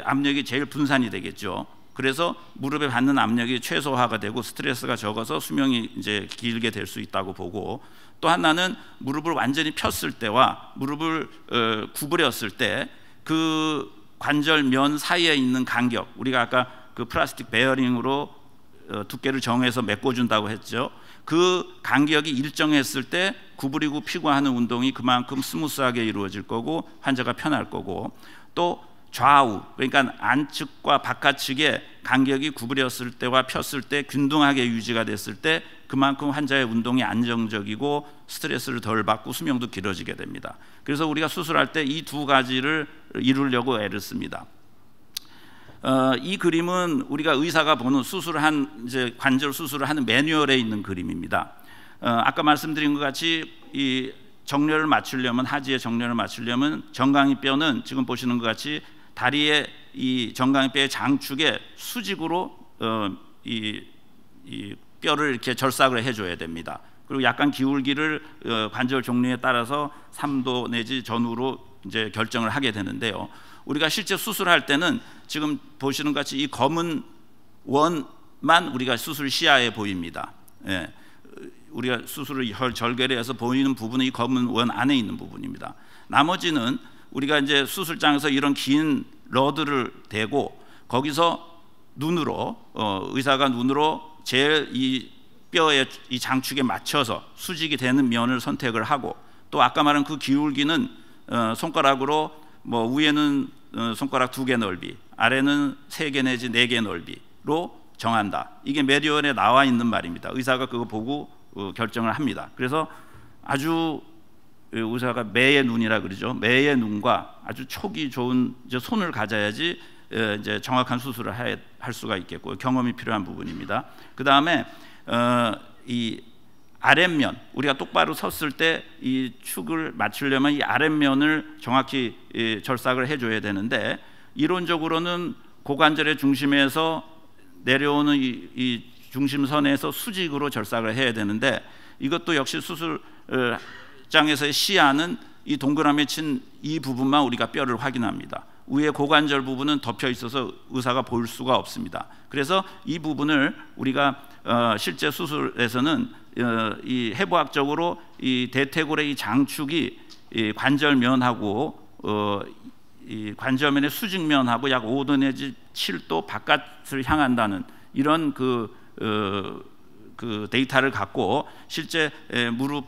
압력이 제일 분산이 되겠죠. 그래서 무릎에 받는 압력이 최소화가 되고 스트레스가 적어서 수명이 이제 길게 될 수 있다고 보고, 또 하나는 무릎을 완전히 폈을 때와 무릎을 구부렸을 때 그 관절면 사이에 있는 간격, 우리가 아까 그 플라스틱 베어링으로 두께를 정해서 메꿔준다고 했죠. 그 간격이 일정했을 때 구부리고 피고 하는 운동이 그만큼 스무스하게 이루어질 거고 환자가 편할 거고, 또 좌우, 그러니까 안측과 바깥측의 간격이 구부렸을 때와 폈을 때 균등하게 유지가 됐을 때 그만큼 환자의 운동이 안정적이고 스트레스를 덜 받고 수명도 길어지게 됩니다. 그래서 우리가 수술할 때 이 2가지를 이루려고 애를 씁니다. 이 그림은 우리가 의사가 보는 이제 관절 수술을 하는 매뉴얼에 있는 그림입니다. 아까 말씀드린 것 같이 이 정렬을 맞추려면, 하지의 정렬을 맞추려면 정강이뼈는 지금 보시는 것 같이 다리의 이 정강이뼈의 장축에 수직으로 이 뼈를 이렇게 절삭을 해줘야 됩니다. 그리고 약간 기울기를 관절 종류에 따라서 3도 내지 전후로 이제 결정을 하게 되는데요. 우리가 실제 수술할 때는 지금 보시는 것 같이 이 검은 원만 우리가 수술 시야에 보입니다. 우리가 수술을 절개해서 보이는 부분은 이 검은 원 안에 있는 부분입니다. 나머지는 우리가 이제 수술장에서 이런 긴 러드를 대고 거기서 눈으로 의사가 눈으로 제일 이 뼈의 이 장축에 맞춰서 수직이 되는 면을 선택을 하고, 또 아까 말한 그 기울기는 손가락으로 뭐 위에는 손가락 2개 넓이, 아래는 3개 내지 4개 넓이로 정한다. 이게 매뉴얼에 나와 있는 말입니다. 의사가 그거 보고 결정을 합니다. 그래서 아주 의사가 매의 눈이라 그러죠. 매의 눈과 아주 촉이 좋은 이제 손을 가져야지 이제 정확한 수술을 할 수가 있겠고, 경험이 필요한 부분입니다. 그 다음에 이 아랫면, 우리가 똑바로 섰을 때 이 축을 맞추려면 이 아랫면을 정확히 절삭을 해줘야 되는데, 이론적으로는 고관절의 중심에서 내려오는 이 중심선에서 수직으로 절삭을 해야 되는데, 이것도 역시 수술장에서의 시야는 이 동그라미 친 이 부분만 우리가 뼈를 확인합니다. 위에 고관절 부분은 덮여 있어서 의사가 볼 수가 없습니다. 그래서 이 부분을 우리가 실제 수술에서는 이 해부학적으로 이 대퇴골의 이 장축이 이 관절면하고 이 관절면의 수직면하고 약 5도 내지 7도 바깥을 향한다는 이런 그 데이터를 갖고 실제 무릎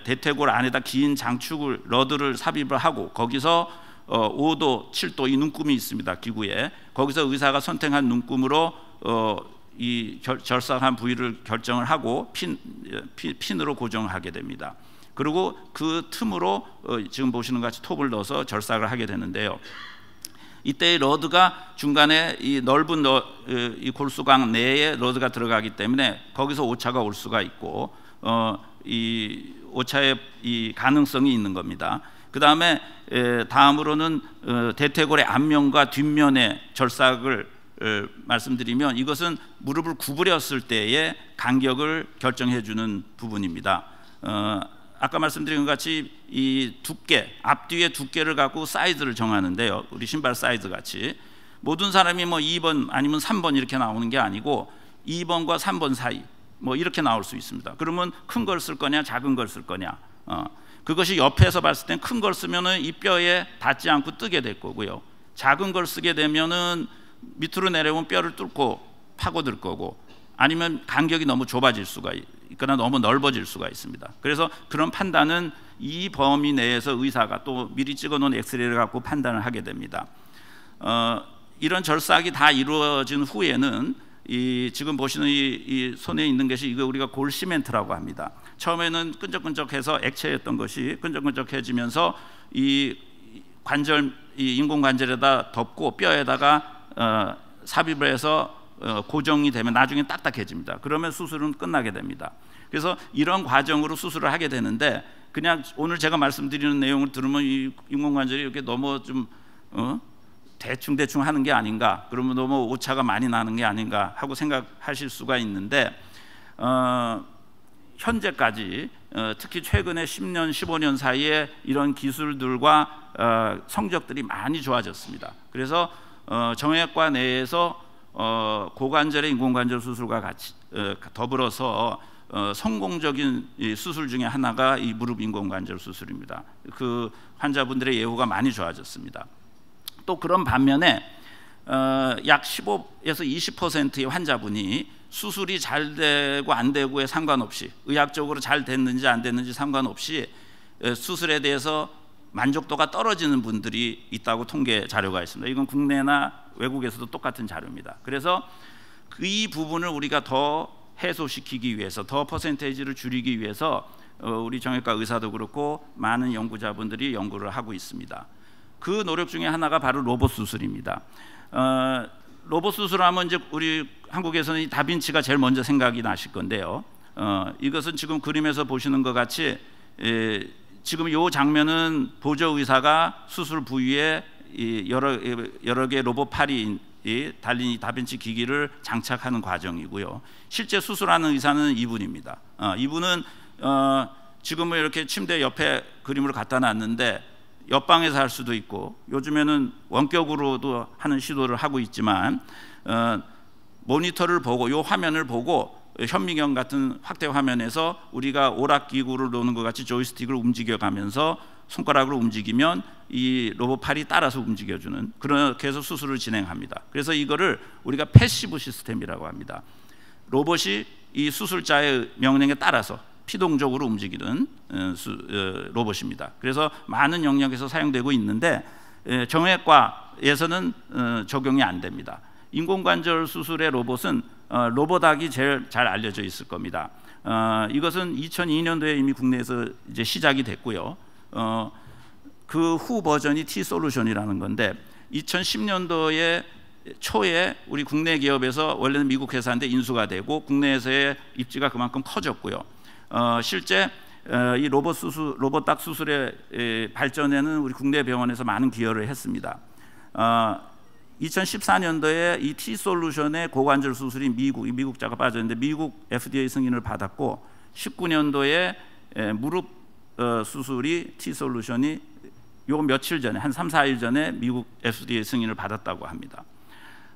대퇴골 안에다 긴 장축을 러드를 삽입을 하고 거기서 5도, 7도 이 눈금이 있습니다. 기구에 거기서 의사가 선택한 눈금으로 이 절삭한 부위를 결정을 하고 핀으로 고정하게 됩니다. 그리고 그 틈으로 지금 보시는 것 같이 톱을 넣어서 절삭을 하게 되는데요. 이때 러드가 중간에 이 넓은 이 골수강 내에 러드가 들어가기 때문에 거기서 오차가 올 수가 있고 이 오차의 이 가능성이 있는 겁니다. 그 다음에 다음으로는 대퇴골의 앞면과 뒷면의 절삭을 말씀드리면 이것은 무릎을 구부렸을 때의 간격을 결정해 주는 부분입니다. 아까 말씀드린 것 같이 이 두께, 앞뒤의 두께를 갖고 사이즈를 정하는데요. 우리 신발 사이즈 같이 모든 사람이 뭐 2번 아니면 3번 이렇게 나오는 게 아니고 2번과 3번 사이 뭐 이렇게 나올 수 있습니다. 그러면 큰 걸 쓸 거냐 작은 걸 쓸 거냐 그것이 옆에서 봤을 땐 큰 걸 쓰면은 이 뼈에 닿지 않고 뜨게 될 거고요. 작은 걸 쓰게 되면은 밑으로 내려오면 뼈를 뚫고 파고들 거고 아니면 간격이 너무 좁아질 수가 있거나 너무 넓어질 수가 있습니다. 그래서 그런 판단은 이 범위 내에서 의사가 또 미리 찍어놓은 엑스레이를 갖고 판단을 하게 됩니다. 이런 절삭이 다 이루어진 후에는 이 지금 보시는 이 손에 있는 것이 이거 우리가 골 시멘트라고 합니다. 처음에는 끈적끈적해서 액체였던 것이 끈적끈적해지면서 이 관절, 이 인공관절에다 덮고 뼈에다가 삽입을 해서 고정이 되면 나중에 딱딱해집니다. 그러면 수술은 끝나게 됩니다. 그래서 이런 과정으로 수술을 하게 되는데 그냥 오늘 제가 말씀드리는 내용을 들으면 이 인공관절이 이렇게 너무 좀 대충 하는 게 아닌가, 그러면 너무 오차가 많이 나는 게 아닌가 하고 생각하실 수가 있는데 현재까지 특히 최근에 10년, 15년 사이에 이런 기술들과 성적들이 많이 좋아졌습니다. 그래서 정형외과 내에서 고관절의 인공관절 수술과 같이 더불어서 성공적인 수술 중에 하나가 이 무릎 인공관절 수술입니다. 그 환자분들의 예후가 많이 좋아졌습니다. 또 그런 반면에 약 15에서 20%의 환자분이 수술이 잘 되고 안 되고에 상관없이, 의학적으로 잘 됐는지 안 됐는지 상관없이 수술에 대해서 만족도가 떨어지는 분들이 있다고 통계 자료가 있습니다. 이건 국내나 외국에서도 똑같은 자료입니다. 그래서 이 부분을 우리가 더 해소시키기 위해서, 더 퍼센테이지를 줄이기 위해서 우리 정형외과 의사도 그렇고 많은 연구자분들이 연구를 하고 있습니다. 그 노력 중에 하나가 바로 로봇 수술입니다. 로봇 수술하면 이제 우리 한국에서는 이 다빈치가 제일 먼저 생각이 나실 건데요. 이것은 지금 그림에서 보시는 것 같이 지금 이 장면은 보조 의사가 수술 부위에 여러 개의 로봇 팔이 달린 이 다빈치 기기를 장착하는 과정이고요. 실제 수술하는 의사는 이분입니다. 이분은 지금은 이렇게 침대 옆에 그림으로 갖다 놨는데 옆방에서 할 수도 있고 요즘에는 원격으로도 하는 시도를 하고 있지만 모니터를 보고 이 화면을 보고 현미경 같은 확대 화면에서 우리가 오락기구를 놓는 것 같이 조이스틱을 움직여가면서 손가락으로 움직이면 이 로봇 팔이 따라서 움직여주는, 그렇게 해서 수술을 진행합니다. 그래서 이거를 우리가 패시브 시스템이라고 합니다. 로봇이 이 수술자의 명령에 따라서 피동적으로 움직이는 로봇입니다. 그래서 많은 영역에서 사용되고 있는데 정형외과에서는 적용이 안 됩니다. 인공관절 수술의 로봇은 로보닥이 제일 잘 알려져 있을 겁니다. 이것은 2002년도에 이미 국내에서 이제 시작이 됐고요. 그 후 버전이 T-솔루션이라는 건데 2010년도에 초에 우리 국내 기업에서 원래는 미국 회사인데 인수가 되고 국내에서의 입지가 그만큼 커졌고요. 실제 이 로봇닥 수술의 발전에는 우리 국내 병원에서 많은 기여를 했습니다. 2014년도에 이 T-솔루션의 고관절 수술이 미국자가 빠졌는데 미국 FDA 승인을 받았고 19년도에 무릎 수술이 T-솔루션이 요 며칠 전에 한 3, 4일 전에 미국 FDA 승인을 받았다고 합니다.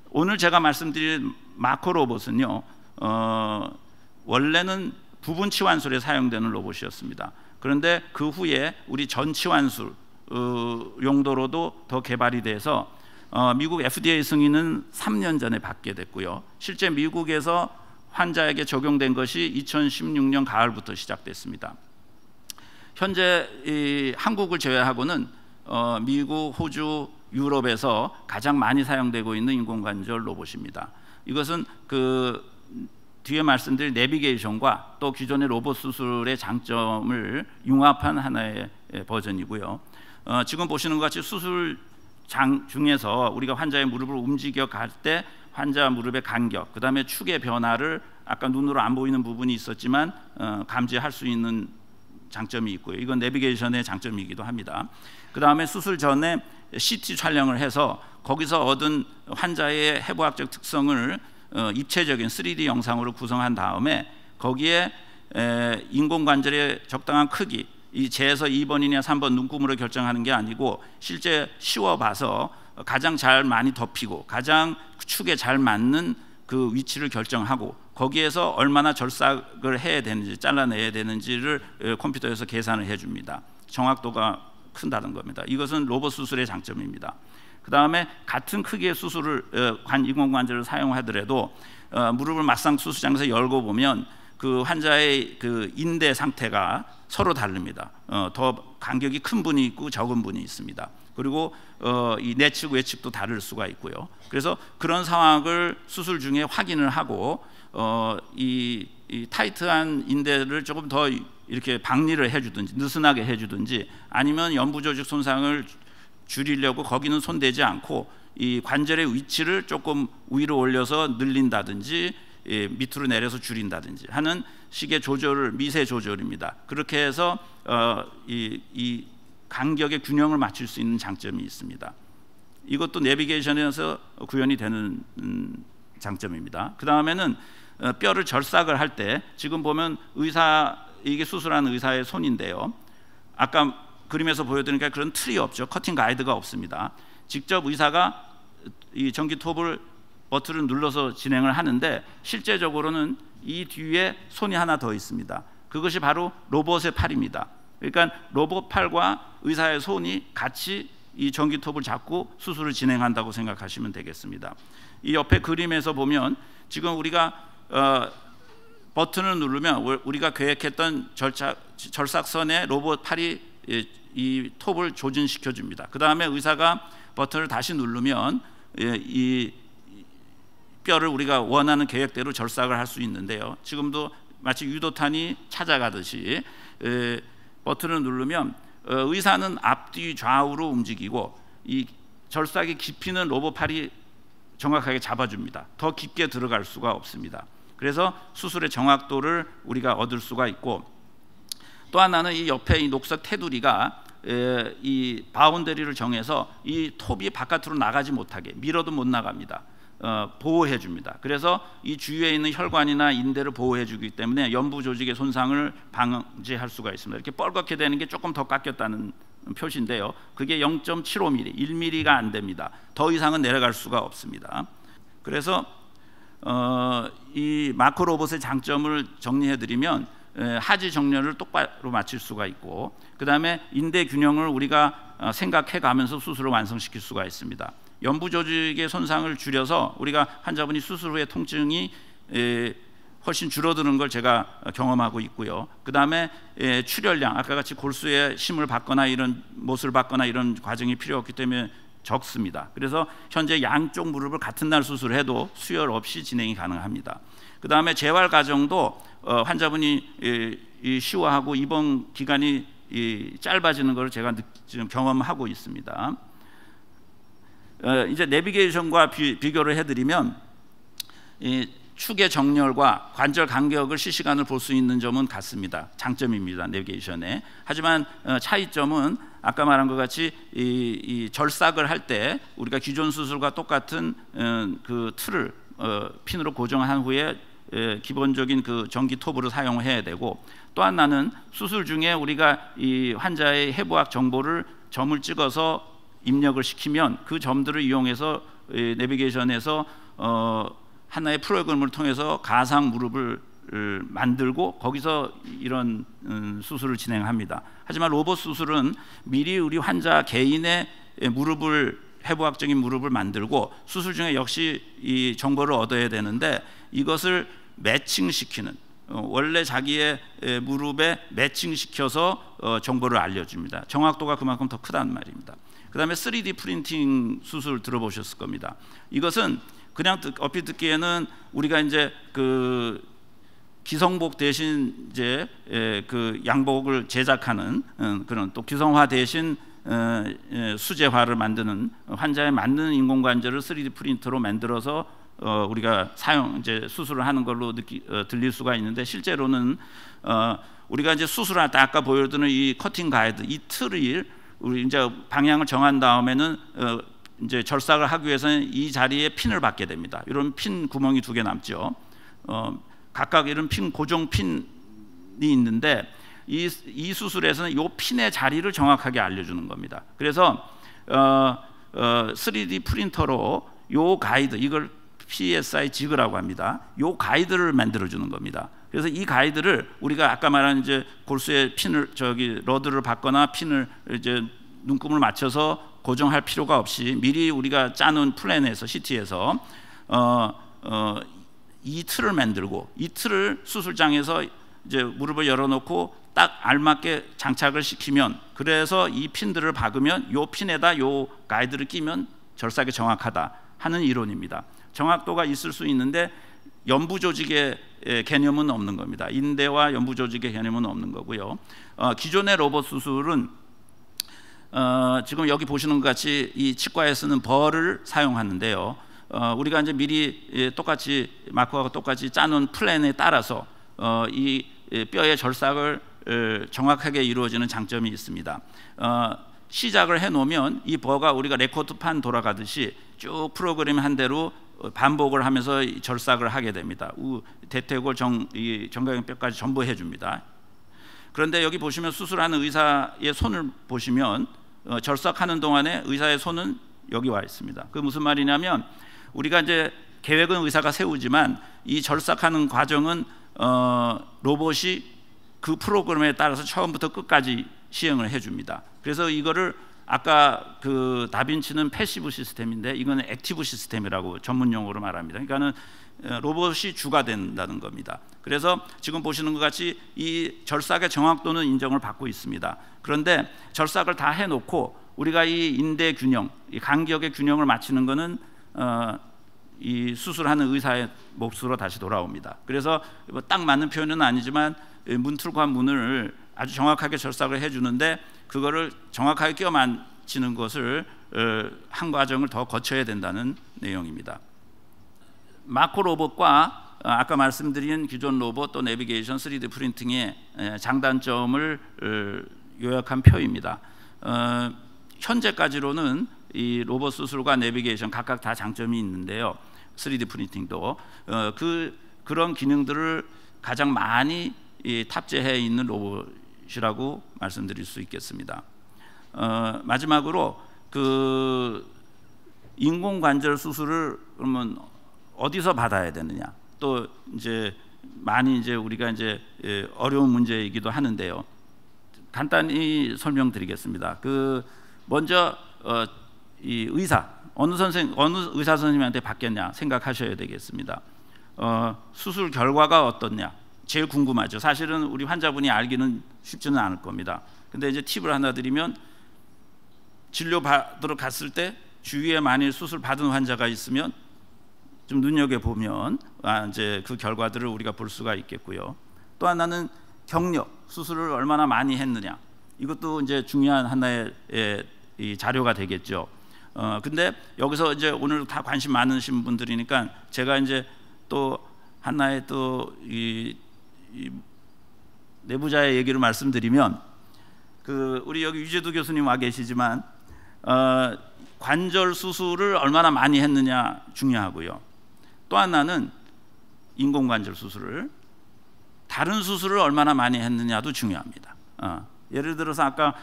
오늘 제가 말씀드린 마코 로봇은요 원래는 부분 치환술에 사용되는 로봇이었습니다. 그런데 그 후에 우리 전 치환술 용도로도 더 개발이 돼서 미국 FDA 승인은 3년 전에 받게 됐고요. 실제 미국에서 환자에게 적용된 것이 2016년 가을부터 시작됐습니다. 현재 한국을 제외하고는 미국, 호주, 유럽에서 가장 많이 사용되고 있는 인공관절 로봇입니다. 이것은 그 뒤에 말씀드린 내비게이션과 또 기존의 로봇 수술의 장점을 융합한 하나의 버전이고요. 지금 보시는 것 같이 수술장 중에서 우리가 환자의 무릎을 움직여 갈 때 환자 무릎의 간격, 그 다음에 축의 변화를 아까 눈으로 안 보이는 부분이 있었지만 감지할 수 있는 장점이 있고요. 이건 내비게이션의 장점이기도 합니다. 그 다음에 수술 전에 CT 촬영을 해서 거기서 얻은 환자의 해부학적 특성을 입체적인 3D 영상으로 구성한 다음에 거기에 인공관절의 적당한 크기, 이 재에서 2번이냐 3번 눈금으로 결정하는 게 아니고 실제 씌워봐서 가장 잘 많이 덮이고 가장 축에 잘 맞는 그 위치를 결정하고 거기에서 얼마나 절삭을 해야 되는지 잘라내야 되는지를 컴퓨터에서 계산을 해줍니다. 정확도가 큰다는 겁니다. 이것은 로봇 수술의 장점입니다. 그 다음에 같은 크기의 수술을 인공관절을 사용하더라도 무릎을 막상 수술장에서 열고 보면 그 환자의 그 인대 상태가 서로 다릅니다. 더 간격이 큰 분이 있고 적은 분이 있습니다. 그리고 이 내측 외측도 다를 수가 있고요. 그래서 그런 상황을 수술 중에 확인을 하고 이 타이트한 인대를 조금 더 이렇게 박리를 해주든지 느슨하게 해주든지 아니면 연부조직 손상을 줄이려고 거기는 손대지 않고 이 관절의 위치를 조금 위로 올려서 늘린다든지 밑으로 내려서 줄인다든지 하는 식의 조절을 미세 조절입니다. 그렇게 해서 이 간격의 균형을 맞출 수 있는 장점이 있습니다. 이것도 내비게이션에서 구현이 되는 장점입니다. 그 다음에는 뼈를 절삭을 할 때 지금 보면 이게 수술하는 의사의 손인데요. 아까 그림에서 보여드리니까 그런 틀이 없죠. 커팅 가이드가 없습니다. 직접 의사가 이 전기 톱을 버튼을 눌러서 진행을 하는데 실제적으로는 이 뒤에 손이 하나 더 있습니다. 그것이 바로 로봇의 팔입니다. 그러니까 로봇 팔과 의사의 손이 같이 이 전기 톱을 잡고 수술을 진행한다고 생각하시면 되겠습니다. 이 옆에 그림에서 보면 지금 우리가 버튼을 누르면 우리가 계획했던 절삭선에 로봇 팔이 이 톱을 조준시켜 줍니다. 그 다음에 의사가 버튼을 다시 누르면 이 뼈를 우리가 원하는 계획대로 절삭을 할 수 있는데요. 지금도 마치 유도탄이 찾아가듯이 버튼을 누르면 의사는 앞뒤 좌우로 움직이고 이 절삭이 깊이는 로봇 팔이 정확하게 잡아줍니다. 더 깊게 들어갈 수가 없습니다. 그래서 수술의 정확도를 우리가 얻을 수가 있고 또 하나는 이 옆에 이 녹색 테두리가 이 바운더리를 정해서 이 톱이 바깥으로 나가지 못하게 밀어도 못 나갑니다. 보호해 줍니다. 그래서 이 주위에 있는 혈관이나 인대를 보호해 주기 때문에 연부 조직의 손상을 방지할 수가 있습니다. 이렇게 뻘겋게 되는 게 조금 더 깎였다는 표시인데요. 그게 0.75mm, 1mm가 안 됩니다. 더 이상은 내려갈 수가 없습니다. 그래서 이 마코 로봇의 장점을 정리해 드리면 하지 정렬을 똑바로 맞출 수가 있고 그 다음에 인대 균형을 우리가 생각해 가면서 수술을 완성시킬 수가 있습니다. 연부 조직의 손상을 줄여서 우리가 환자분이 수술 후에 통증이 훨씬 줄어드는 걸 제가 경험하고 있고요. 그 다음에 출혈량, 아까 같이 골수에 심을 받거나 이런 못을 받거나 이런 과정이 필요 없기 때문에 적습니다. 그래서 현재 양쪽 무릎을 같은 날 수술해도 수혈 없이 진행이 가능합니다. 그 다음에 재활 과정도 환자분이 쉬워하고 입원 기간이 짧아지는 걸 제가 지금 경험하고 있습니다. 이제 내비게이션과 비교를 해드리면 이 축의 정렬과 관절 간격을 실시간으로 볼 수 있는 점은 같습니다. 장점입니다. 내비게이션에. 하지만 차이점은 아까 말한 것 같이 이 절삭을 할 때 우리가 기존 수술과 똑같은 그 틀을 핀으로 고정한 후에 기본적인 그 전기 톱으로 사용해야 되고 또 하나는 수술 중에 우리가 이 환자의 해부학 정보를 점을 찍어서 입력을 시키면 그 점들을 이용해서 내비게이션에서 하나의 프로그램을 통해서 가상 무릎을 만들고 거기서 이런 수술을 진행합니다. 하지만 로봇 수술은 미리 우리 환자 개인의 해부학적인 무릎을 만들고 수술 중에 역시 이 정보를 얻어야 되는데 이것을 매칭시키는 원래 자기의 무릎에 매칭시켜서 정보를 알려줍니다. 정확도가 그만큼 더 크다는 말입니다. 그 다음에 3D 프린팅 수술 들어보셨을 겁니다. 이것은 그냥 얼핏 듣기에는 우리가 이제 그 기성복 대신 이제 그 양복을 제작하는 그런 또 기성화 대신 수제화를 만드는 환자에 맞는 인공관절을 3D 프린터로 만들어서 우리가 이제 수술을 하는 걸로 들릴 수가 있는데 실제로는 우리가 이제 수술할 때 아까 보여드린 이 커팅 가이드 이 틀을 우리 이제 방향을 정한 다음에는 이제 절삭을 하기 위해서는 이 자리에 핀을 받게 됩니다. 이런 핀 구멍이 2개 남죠. 각각 이런 고정 핀이 있는데 이 수술에서는 이 핀의 자리를 정확하게 알려주는 겁니다. 그래서 3D 프린터로 이 가이드 이걸 PSI 지그라고 합니다. 이 가이드를 만들어주는 겁니다. 그래서 이 가이드를 우리가 아까 말한 이제 골수에 러드를 받거나 핀을 이제 눈금을 맞춰서 고정할 필요가 없이 미리 우리가 짜놓은 플랜에서 CT에서 이 틀을 만들고 이 틀을 수술장에서 이제 무릎을 열어놓고 딱 알맞게 장착을 시키면 그래서 이 핀들을 박으면 이 핀에다 이 가이드를 끼면 절삭이 정확하다 하는 이론입니다. 정확도가 있을 수 있는데 연부 조직의 개념은 없는 겁니다. 인대와 연부 조직의 개념은 없는 거고요. 기존의 로봇 수술은 지금 여기 보시는 것 같이 이 치과에 쓰는 벌을 사용하는데요. 우리가 이제 미리 똑같이 마크하고 똑같이 짜놓은 플랜에 따라서 이 뼈의 절삭을 정확하게 이루어지는 장점이 있습니다. 시작을 해놓으면 이 버가 우리가 레코드판 돌아가듯이 쭉 프로그램한 대로 반복을 하면서 절삭을 하게 됩니다. 대퇴골 정강이뼈까지 전부 해줍니다. 그런데 여기 보시면 수술하는 의사의 손을 보시면 절삭하는 동안에 의사의 손은 여기 와 있습니다. 그 무슨 말이냐면 우리가 이제 계획은 의사가 세우지만 이 절삭하는 과정은 로봇이 그 프로그램에 따라서 처음부터 끝까지 시행을 해줍니다. 그래서 이거를 아까 그 다빈치는 패시브 시스템인데 이거는 액티브 시스템이라고 전문 용어로 말합니다. 그러니까는 로봇이 주가 된다는 겁니다. 그래서 지금 보시는 것 같이 이 절삭의 정확도는 인정을 받고 있습니다. 그런데 절삭을 다 해놓고 우리가 이 인대 균형, 이 간격의 균형을 맞추는 것은 이 수술하는 의사의 몫으로 다시 돌아옵니다. 그래서 딱 맞는 표현은 아니지만 문틀과 문을 아주 정확하게 절삭을 해주는데 그거를 정확하게 끼워 맞추는 것을 한 과정을 더 거쳐야 된다는 내용입니다. 마코 로봇과 아까 말씀드린 기존 로봇 또 내비게이션 3D 프린팅의 장단점을 요약한 표입니다. 현재까지로는 이 로봇 수술과 내비게이션 각각 다 장점이 있는데요. 3D 프린팅도 그런 기능들을 가장 많이 탑재해 있는 로봇이라고 말씀드릴 수 있겠습니다. 마지막으로 그 인공관절 수술을 그러면 어디서 받아야 되느냐? 또 이제 많이 이제 우리가 이제 어려운 문제이기도 하는데요. 간단히 설명드리겠습니다. 그 먼저 이 어느 의사 선생님한테 받겠냐 생각하셔야 되겠습니다. 수술 결과가 어떻냐 제일 궁금하죠. 사실은 우리 환자분이 알기는 쉽지는 않을 겁니다. 근데 이제 팁을 하나 드리면 진료 받으러 갔을 때 주위에 만일 수술 받은 환자가 있으면 좀 눈여겨 보면 이제 그 결과들을 우리가 볼 수가 있겠고요. 또 하나는 경력, 수술을 얼마나 많이 했느냐 이것도 이제 중요한 하나의 이 자료가 되겠죠. 근데 여기서 이제 오늘 다 관심 많으신 분들이니까 제가 이제 또 하나의 또 이 내부자의 얘기를 말씀드리면 그 우리 여기 유재두 교수님 와 계시지만 관절 수술을 얼마나 많이 했느냐 중요하고요. 또 하나는 인공관절 수술을 다른 수술을 얼마나 많이 했느냐도 중요합니다. 예를 들어서 아까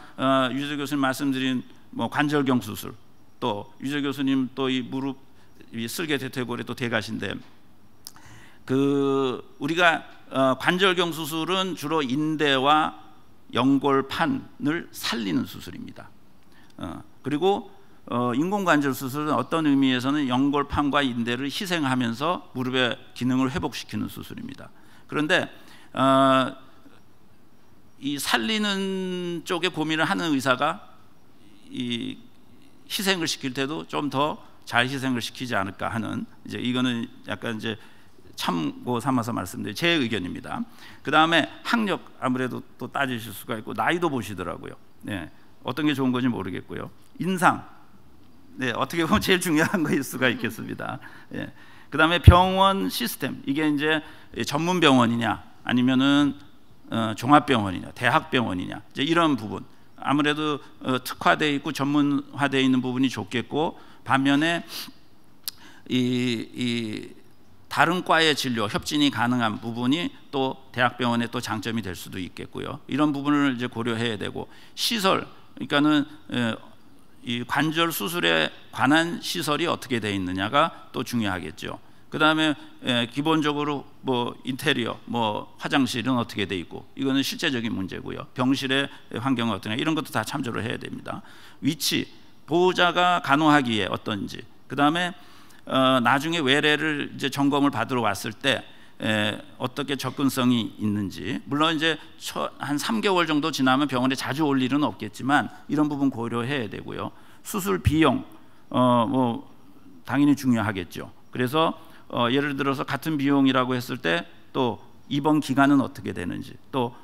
유재두 교수님 말씀드린 뭐 관절경 수술 또 유재 교수님 또 이 무릎 이 슬개 대퇴골의 또 대가신데 그 우리가 관절경 수술은 주로 인대와 연골판을 살리는 수술입니다. 그리고 인공관절 수술은 어떤 의미에서는 연골판과 인대를 희생하면서 무릎의 기능을 회복시키는 수술입니다. 그런데 이 살리는 쪽에 고민을 하는 의사가 이 희생을 시킬 때도 좀 더 잘 희생을 시키지 않을까 하는, 이제 이거는 약간 이제 참고 삼아서 말씀드린 제 의견입니다. 그 다음에 학력 아무래도 또 따지실 수가 있고 나이도 보시더라고요. 네, 어떤 게 좋은 건지 모르겠고요. 인상, 네, 어떻게 보면 제일 중요한 거일 수가 있겠습니다. 네. 그 다음에 병원 시스템, 이게 이제 전문 병원이냐 아니면은 종합병원이냐 대학병원이냐, 이제 이런 부분 아무래도 특화되어 있고 전문화되어 있는 부분이 좋겠고, 반면에 이 다른 과의 진료 협진이 가능한 부분이 또 대학병원의 또 장점이 될 수도 있겠고요. 이런 부분을 이제 고려해야 되고, 시설, 그러니까는 이 관절 수술에 관한 시설이 어떻게 되어 있느냐가 또 중요하겠죠. 그 다음에 기본적으로 뭐 인테리어, 뭐 화장실은 어떻게 돼 있고, 이거는 실제적인 문제고요. 병실의 환경은 어떠냐, 이런 것도 다 참조를 해야 됩니다. 위치, 보호자가 간호하기에 어떤지, 그 다음에 나중에 외래를 이제 점검을 받으러 왔을 때 어떻게 접근성이 있는지, 물론 이제 한 3개월 정도 지나면 병원에 자주 올 일은 없겠지만 이런 부분 고려해야 되고요. 수술 비용 뭐 당연히 중요하겠죠. 그래서 예를 들어서 같은 비용이라고 했을 때 또 입원 기간은 어떻게 되는지, 또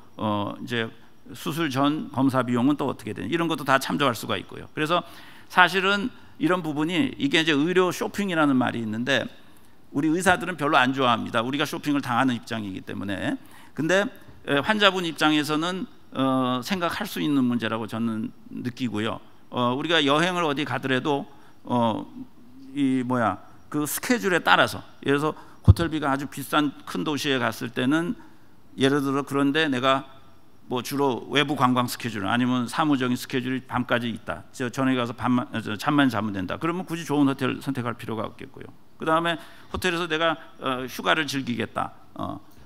이제 수술 전 검사 비용은 또 어떻게 되는지, 이런 것도 다 참조할 수가 있고요. 그래서 사실은 이런 부분이, 이게 이제 의료 쇼핑이라는 말이 있는데 우리 의사들은 별로 안 좋아합니다. 우리가 쇼핑을 당하는 입장이기 때문에. 근데 환자분 입장에서는 생각할 수 있는 문제라고 저는 느끼고요. 우리가 여행을 어디 가더라도 그 스케줄에 따라서, 예를 들어서 호텔비가 아주 비싼 큰 도시에 갔을 때는 예를 들어, 그런데 내가 뭐 주로 외부 관광 스케줄 아니면 사무적인 스케줄이 밤까지 있다, 전에 가서 잠만 자면 된다, 그러면 굳이 좋은 호텔 선택할 필요가 없겠고요. 그 다음에 호텔에서 내가 휴가를 즐기겠다,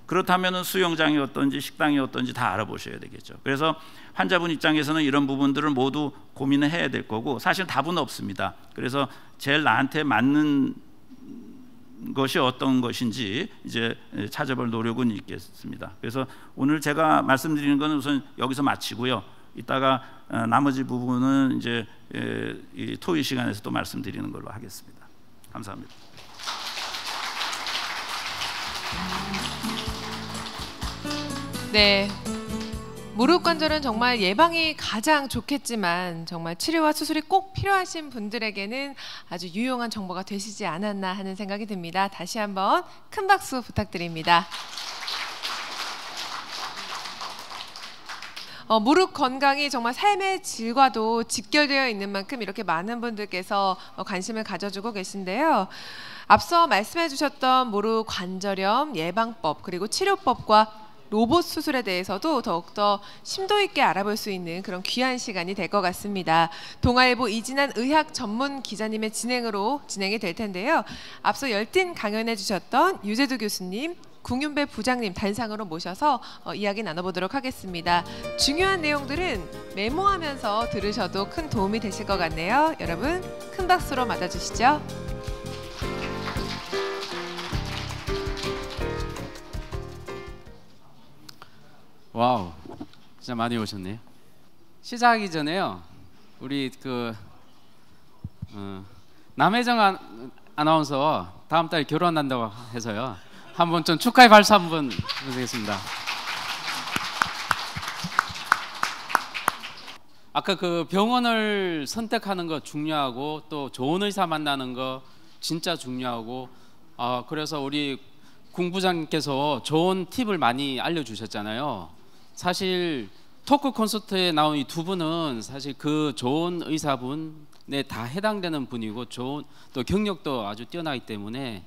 그렇다면 수영장이 어떤지 식당이 어떤지 다 알아보셔야 되겠죠. 그래서 환자분 입장에서는 이런 부분들을 모두 고민을 해야 될 거고, 사실 답은 없습니다. 그래서 제일 나한테 맞는 것이 어떤 것인지 이제 찾아볼 노력은 있겠습니다. 그래서 오늘 제가 말씀드리는 것은 우선 여기서 마치고요. 이따가 나머지 부분은 이제 이 토의 시간에서 또 말씀드리는 걸로 하겠습니다. 감사합니다. 네. 무릎 관절은 정말 예방이 가장 좋겠지만 정말 치료와 수술이 꼭 필요하신 분들에게는 아주 유용한 정보가 되시지 않았나 하는 생각이 듭니다. 다시 한번 큰 박수 부탁드립니다. 무릎 건강이 정말 삶의 질과도 직결되어 있는 만큼 이렇게 많은 분들께서 관심을 가져주고 계신데요. 앞서 말씀해 주셨던 무릎 관절염 예방법, 그리고 치료법과 로봇 수술에 대해서도 더욱더 심도 있게 알아볼 수 있는 그런 귀한 시간이 될 것 같습니다. 동아일보 이진한 의학 전문 기자님의 진행으로 진행이 될 텐데요. 앞서 열띤 강연해 주셨던 유재두 교수님, 궁윤배 부장님 단상으로 모셔서 이야기 나눠보도록 하겠습니다. 중요한 내용들은 메모하면서 들으셔도 큰 도움이 되실 것 같네요. 여러분 큰 박수로 맞아주시죠. 와우, 진짜 많이 오셨네요. 시작하기 전에요, 우리 남혜정 아나운서 다음 달 결혼한다고 해서요, 한번 좀 축하의 발사 한번 부탁드리겠습니다. 아까 그 병원을 선택하는 거 중요하고, 또 좋은 의사 만나는 거 진짜 중요하고, 그래서 우리 궁 부장님께서 좋은 팁을 많이 알려주셨잖아요. 사실 토크 콘서트에 나온 이 두 분은 사실 그 좋은 의사분에 다 해당되는 분이고, 좋은 또 경력도 아주 뛰어나기 때문에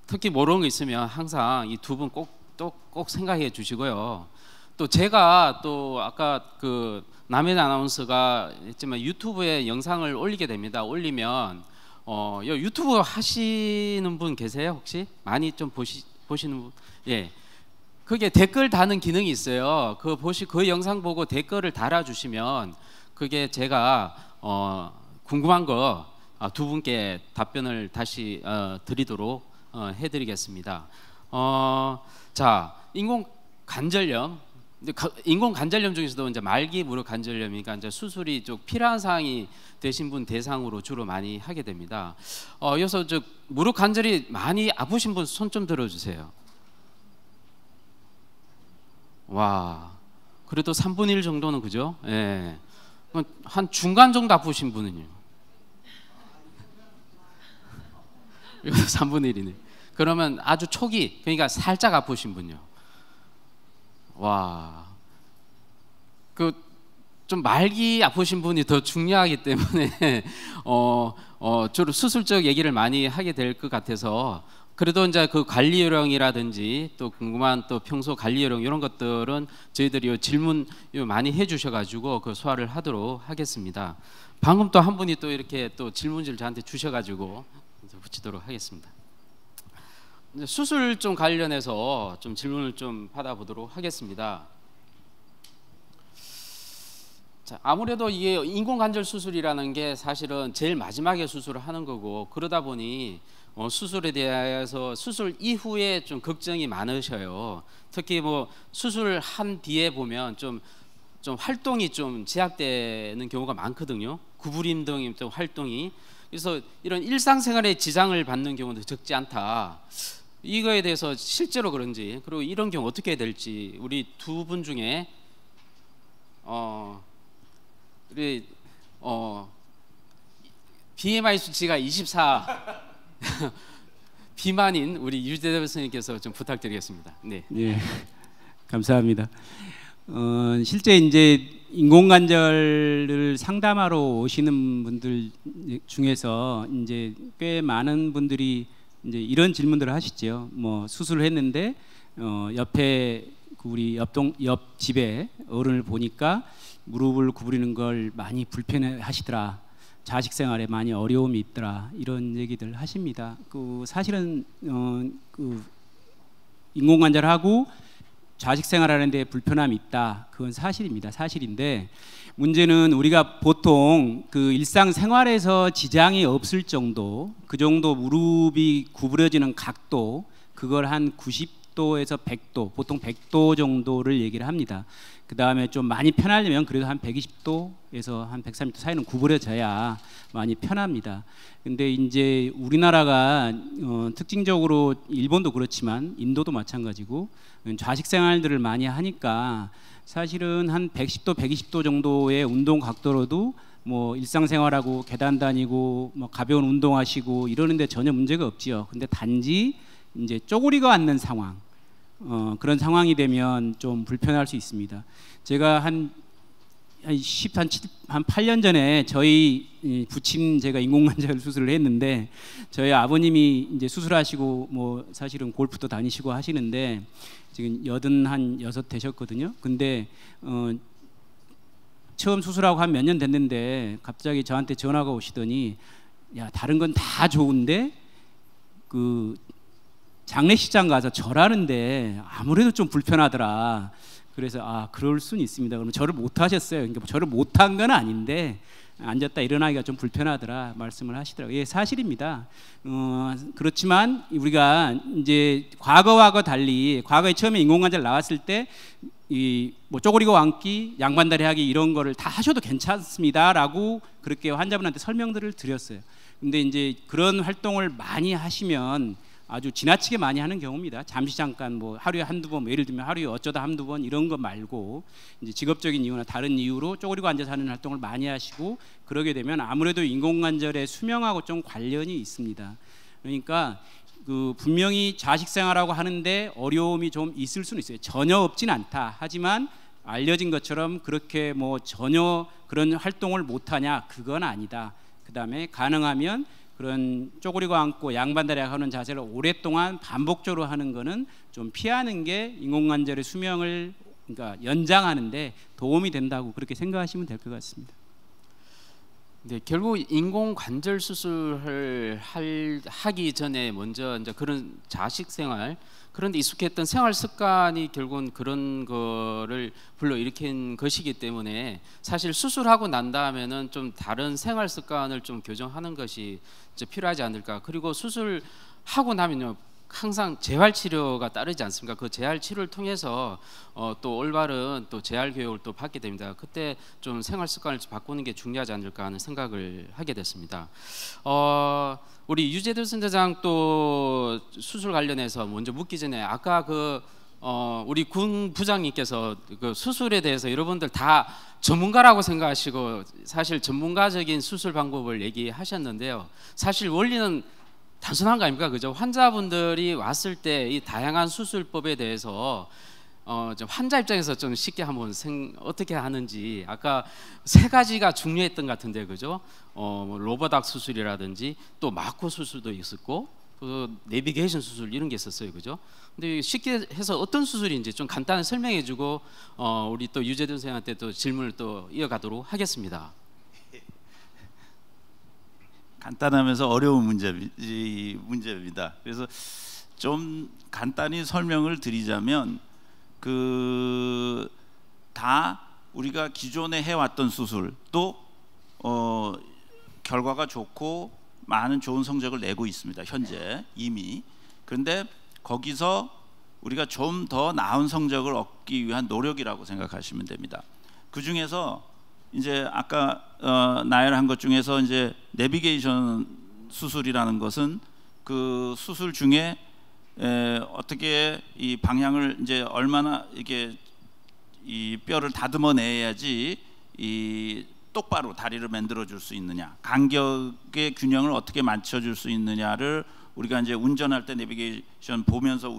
특히 모르는 거 있으면 항상 이 두 분 꼭 생각해 주시고요. 또 제가 또 아까 그 남혜정 아나운서가 했지만 유튜브에 영상을 올리게 됩니다. 올리면 유튜브 하시는 분 계세요? 혹시 많이 좀 보시는 분, 예, 그게 댓글 다는 기능이 있어요. 그 영상 보고 댓글을 달아주시면 그게 제가 궁금한 거 두 분께 답변을 다시 드리도록 해드리겠습니다. 자, 인공 관절염 중에서도 이제 말기 무릎 관절염이니까 이제 수술이 좀 필요한 사항이 되신 분 대상으로 주로 많이 하게 됩니다. 여기서 저 무릎 관절이 많이 아프신 분 손 좀 들어주세요. 와, 그래도 3분의 1 정도는 그죠? 예. 한 중간 정도 아프신 분은요? 이거 3분의 1이네. 그러면 아주 초기, 그러니까 살짝 아프신 분요. 와, 그 좀 말기 아프신 분이 더 중요하기 때문에 주로 수술적 얘기를 많이 하게 될 것 같아서, 그래도 이제 그 관리 요령이라든지 또 궁금한 또 평소 관리 요령 이런 것들은 저희들이 질문 많이 해주셔가지고 그 소화를 하도록 하겠습니다. 방금 또 한 분이 또 이렇게 또 질문지를 저한테 주셔가지고 붙이도록 하겠습니다. 수술 좀 관련해서 좀 질문을 좀 받아보도록 하겠습니다. 자, 아무래도 이게 인공관절 수술이라는 게 사실은 제일 마지막에 수술을 하는 거고, 그러다 보니 수술에 대해서 수술 이후에 좀 걱정이 많으셔요. 특히 뭐 수술을 한 뒤에 보면 좀 활동이 좀 제약되는 경우가 많거든요. 구부림 등의 좀 활동이. 그래서 이런 일상생활에 지장을 받는 경우도 적지 않다. 이거에 대해서 실제로 그런지, 그리고 이런 경우 어떻게 해야 될지 우리 두 분 중에 우리 BMI 수치가 24 비만인 우리 유재대 선생님께서 좀 부탁드리겠습니다. 네. 네, 감사합니다. 실제 이제 인공관절을 상담하러 오시는 분들 중에서 이제 꽤 많은 분들이 이제 이런 질문들을 하시죠. 뭐 수술을 했는데 옆에 우리 옆 집에 어른을 보니까 무릎을 구부리는 걸 많이 불편해하시더라. 자식 생활에 많이 어려움이 있더라. 이런 얘기들 하십니다. 그 사실은 그 인공관절하고 자식 생활하는데 불편함이 있다. 그건 사실입니다. 사실인데 문제는 우리가 보통 그 일상생활에서 지장이 없을 정도, 그 정도 무릎이 구부러지는 각도, 그걸 한 90도에서 100도, 보통 100도 정도를 얘기를 합니다. 그 다음에 좀 많이 편하려면 그래도 한 120도에서 한 130도 사이는 구부려져야 많이 편합니다. 근데 이제 우리나라가 특징적으로 일본도 그렇지만 인도도 마찬가지고 좌식 생활들을 많이 하니까 사실은 한 110도, 120도 정도의 운동 각도로도 뭐 일상생활하고 계단 다니고 뭐 가벼운 운동하시고 이러는데 전혀 문제가 없지요. 근데 단지 이제 쪼그리고 앉는 상황, 그런 상황이 되면 좀 불편할 수 있습니다. 제가 한 8년 전에 저희 부친 제가 인공관절 수술을 했는데 저희 아버님이 이제 수술하시고 뭐 사실은 골프도 다니시고 하시는데 지금 86 되셨거든요. 근데 처음 수술하고 한 몇 년 됐는데 갑자기 저한테 전화가 오시더니 야, 다른 건 다 좋은데 그 장례식장 가서 절하는데 아무래도 좀 불편하더라. 그래서 아, 그럴 수는 있습니다. 그러면 절을 못 하셨어요. 그러니까 절을 못 한 건 아닌데 앉았다 일어나기가 좀 불편하더라 말씀을 하시더라고요. 예, 사실입니다. 그렇지만 우리가 이제 과거와 달리 과거에 처음에 인공관절 나왔을 때 이 뭐 쪼그리고 앉기, 양반다리 하기 이런 거를 다 하셔도 괜찮습니다라고 그렇게 환자분한테 설명들을 드렸어요. 근데 이제 그런 활동을 많이 하시면 아주 지나치게 많이 하는 경우입니다. 잠시 잠깐 뭐 하루에 한두 번, 뭐 예를 들면 하루에 어쩌다 한두 번 이런 거 말고 이제 직업적인 이유나 다른 이유로 쪼그리고 앉아서 하는 활동을 많이 하시고 그러게 되면 아무래도 인공관절의 수명하고 좀 관련이 있습니다. 그러니까 그 분명히 자식 생활하고 하는데 어려움이 좀 있을 수는 있어요. 전혀 없진 않다. 하지만 알려진 것처럼 그렇게 뭐 전혀 그런 활동을 못 하냐, 그건 아니다. 그다음에 가능하면 그런 쪼그리고 앉고 양반다리 하는 자세를 오랫동안 반복적으로 하는 거는 좀 피하는 게 인공관절의 수명을 그러니까 연장하는데 도움이 된다고 그렇게 생각하시면 될 것 같습니다. 네, 결국 인공 관절 수술을 하기 전에 먼저 이제 그런 자식 생활, 그런데 익숙했던 생활 습관이 결국은 그런 거를 불러일으킨 것이기 때문에 사실 수술하고 난 다음에는 좀 다른 생활 습관을 좀 교정하는 것이 이제 필요하지 않을까. 그리고 수술하고 나면요, 항상 재활 치료가 따르지 않습니까? 그 재활 치료를 통해서 또 올바른 또 재활 교육을 또 받게 됩니다. 그때 좀 생활 습관을 바꾸는 게 중요하지 않을까 하는 생각을 하게 됐습니다. 우리 유재들 선대장 또 수술 관련해서 먼저 묻기 전에 아까 우리 군 부장님께서 그 수술에 대해서 여러분들 다 전문가라고 생각하시고 사실 전문가적인 수술 방법을 얘기하셨는데요. 사실 원리는 단순한 거 아닙니까? 그죠? 환자분들이 왔을 때 이 다양한 수술법에 대해서 환자 입장에서 좀 쉽게 한번 어떻게 하는지 아까 3가지가 중요했던 것 같은데, 그죠? 로보닥 수술이라든지 또 마코 수술도 있었고 또 내비게이션 수술 이런 게 있었어요, 그죠? 근데 쉽게 해서 어떤 수술인지 좀 간단히 설명해주고 우리 또 유재준 선생님한테 또 질문을 또 이어가도록 하겠습니다. 간단하면서 어려운 문제입니다. 그래서 좀 간단히 설명을 드리자면 다 우리가 기존에 해왔던 수술도 결과가 좋고 많은 좋은 성적을 내고 있습니다. 현재 이미. 그런데 거기서 우리가 좀 더 나은 성적을 얻기 위한 노력이라고 생각하시면 됩니다. 그 중에서 이제 아까 나열한 것 중에서 이제 내비게이션 수술이라는 것은 그 수술 중에 어떻게 이 방향을 이제 얼마나 이게 이 뼈를 다듬어 내야지 이 똑바로 다리를 만들어 줄 수 있느냐, 간격의 균형을 어떻게 맞춰 줄 수 있느냐를 우리가 이제 운전할 때 내비게이션 보면서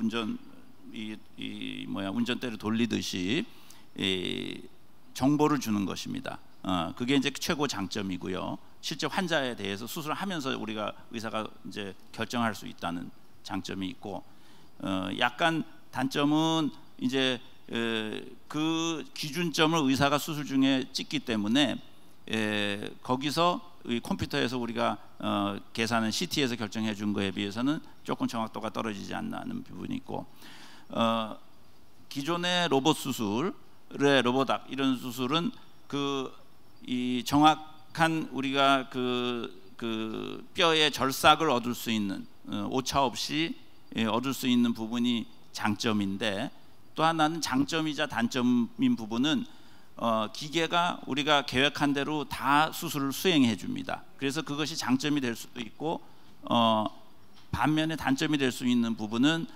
운전대를 돌리듯이 정보를 주는 것입니다. 그게 이제 최고 장점이고요. 실제 환자에 대해서 수술하면서 우리가 의사가 이제 결정할 수 있다는 장점이 있고, 약간 단점은 이제 그 기준점을 의사가 수술 중에 찍기 때문에 거기서 컴퓨터에서 우리가 계산은 CT에서 결정해 준 거에 비해서는 조금 정확도가 떨어지지 않는 부분이 있고, 기존의 로봇 수술의 로보닥 이런 수술은 이 정확한 우리가 그 뼈의 절삭을 얻을 수 있는 오차 없이 얻을 수 있는 부분이 장점인데, 또 하나는 장점이자 단점인 부분은 기계가 우리가 계획한 대로 다 수술을 수행해 줍니다. 그래서 그것이 장점이 될 수도 있고, 반면에 단점이 될 수 있는 부분은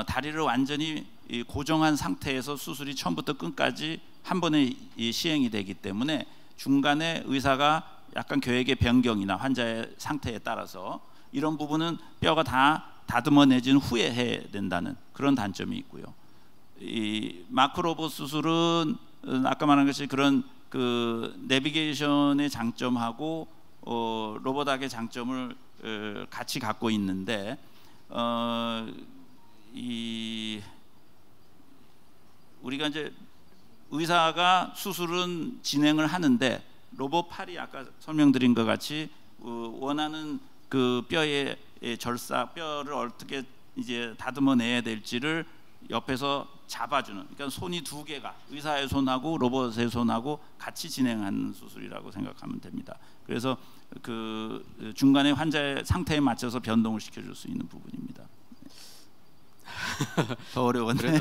다리를 완전히 고정한 상태에서 수술이 처음부터 끝까지 한 번에 시행이 되기 때문에 중간에 의사가 약간 계획의 변경이나 환자의 상태에 따라서 이런 부분은 뼈가 다 다듬어내진 후에 해야 된다는 그런 단점이 있고요. 이 마크로봇 수술은 아까 말한 것이 그런 그 내비게이션의 장점하고 로보닥의 장점을 같이 갖고 있는데, 우리가 이제 의사가 수술은 진행을 하는데 로봇 팔이 아까 설명드린 것 같이 원하는 그 뼈의 절삭, 뼈를 어떻게 이제 다듬어 내야 될지를 옆에서 잡아주는, 그러니까 손이 2개가 의사의 손하고 로봇의 손하고 같이 진행하는 수술이라고 생각하면 됩니다. 그래서 그 중간에 환자의 상태에 맞춰서 변동을 시켜줄 수 있는 부분입니다. 더 어려웠네요.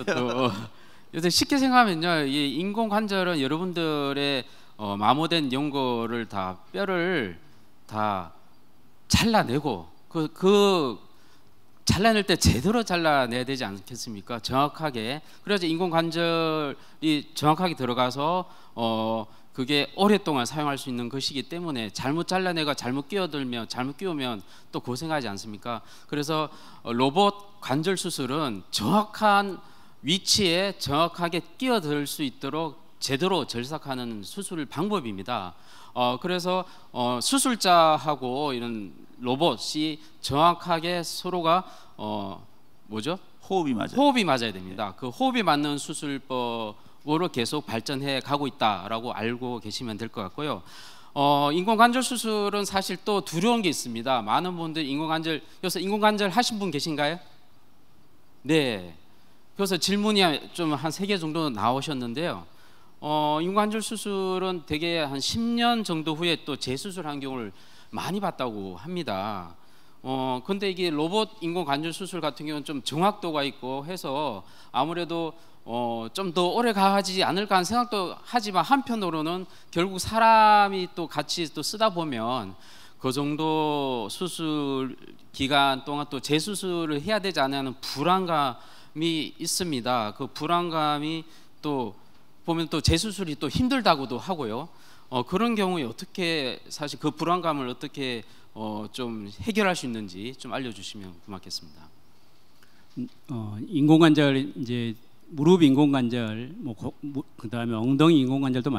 요새 쉽게 생각하면요, 이 인공관절은 여러분들의 마모된 연고를 다 뼈를 다 잘라내고 그 잘라낼 때 제대로 잘라내야 되지 않겠습니까? 정확하게. 그래서 인공관절이 정확하게 들어가서 그게 오랫동안 사용할 수 있는 것이기 때문에 잘못 잘라내가 잘못 끼우면 또 고생하지 않습니까? 그래서 로봇 관절 수술은 정확한 위치에 정확하게 끼어들 수 있도록 제대로 절삭하는 수술 방법입니다. 그래서 수술자하고 이런 로봇이 정확하게 서로가 호흡이 맞아야 됩니다. 그 호흡이 맞는 수술법으로 계속 발전해 가고 있다라고 알고 계시면 될 것 같고요. 인공관절 수술은 사실 또 두려운 게 있습니다. 많은 분들이 요새 인공관절 하신 분 계신가요? 네. 그래서 질문이 좀 한 3개 정도 나오셨는데요. 인공관절 수술은 대개 한 10년 정도 후에 또 재수술한 경우를 많이 봤다고 합니다. 근데 이게 로봇 인공관절 수술 같은 경우는 좀 정확도가 있고 해서 아무래도 좀 더 오래 가지 않을까 하는 생각도 하지만 한편으로는 결국 사람이 또 같이 또 쓰다 보면 그 정도 수술 기간 동안 또 재수술을 해야 되지 않냐 하는 불안감이 있습니다. 그 불안감이 또 보면 또 재수술이 또 힘들다고도 하고요. 그런 경우에 어떻게 사실 그 불안감을 어떻게 좀 해결할 수 있는지 좀 알려주시면 고맙겠습니다. 인공관절 이제 무릎 인공관절, 그다음에 엉덩이 인공관절도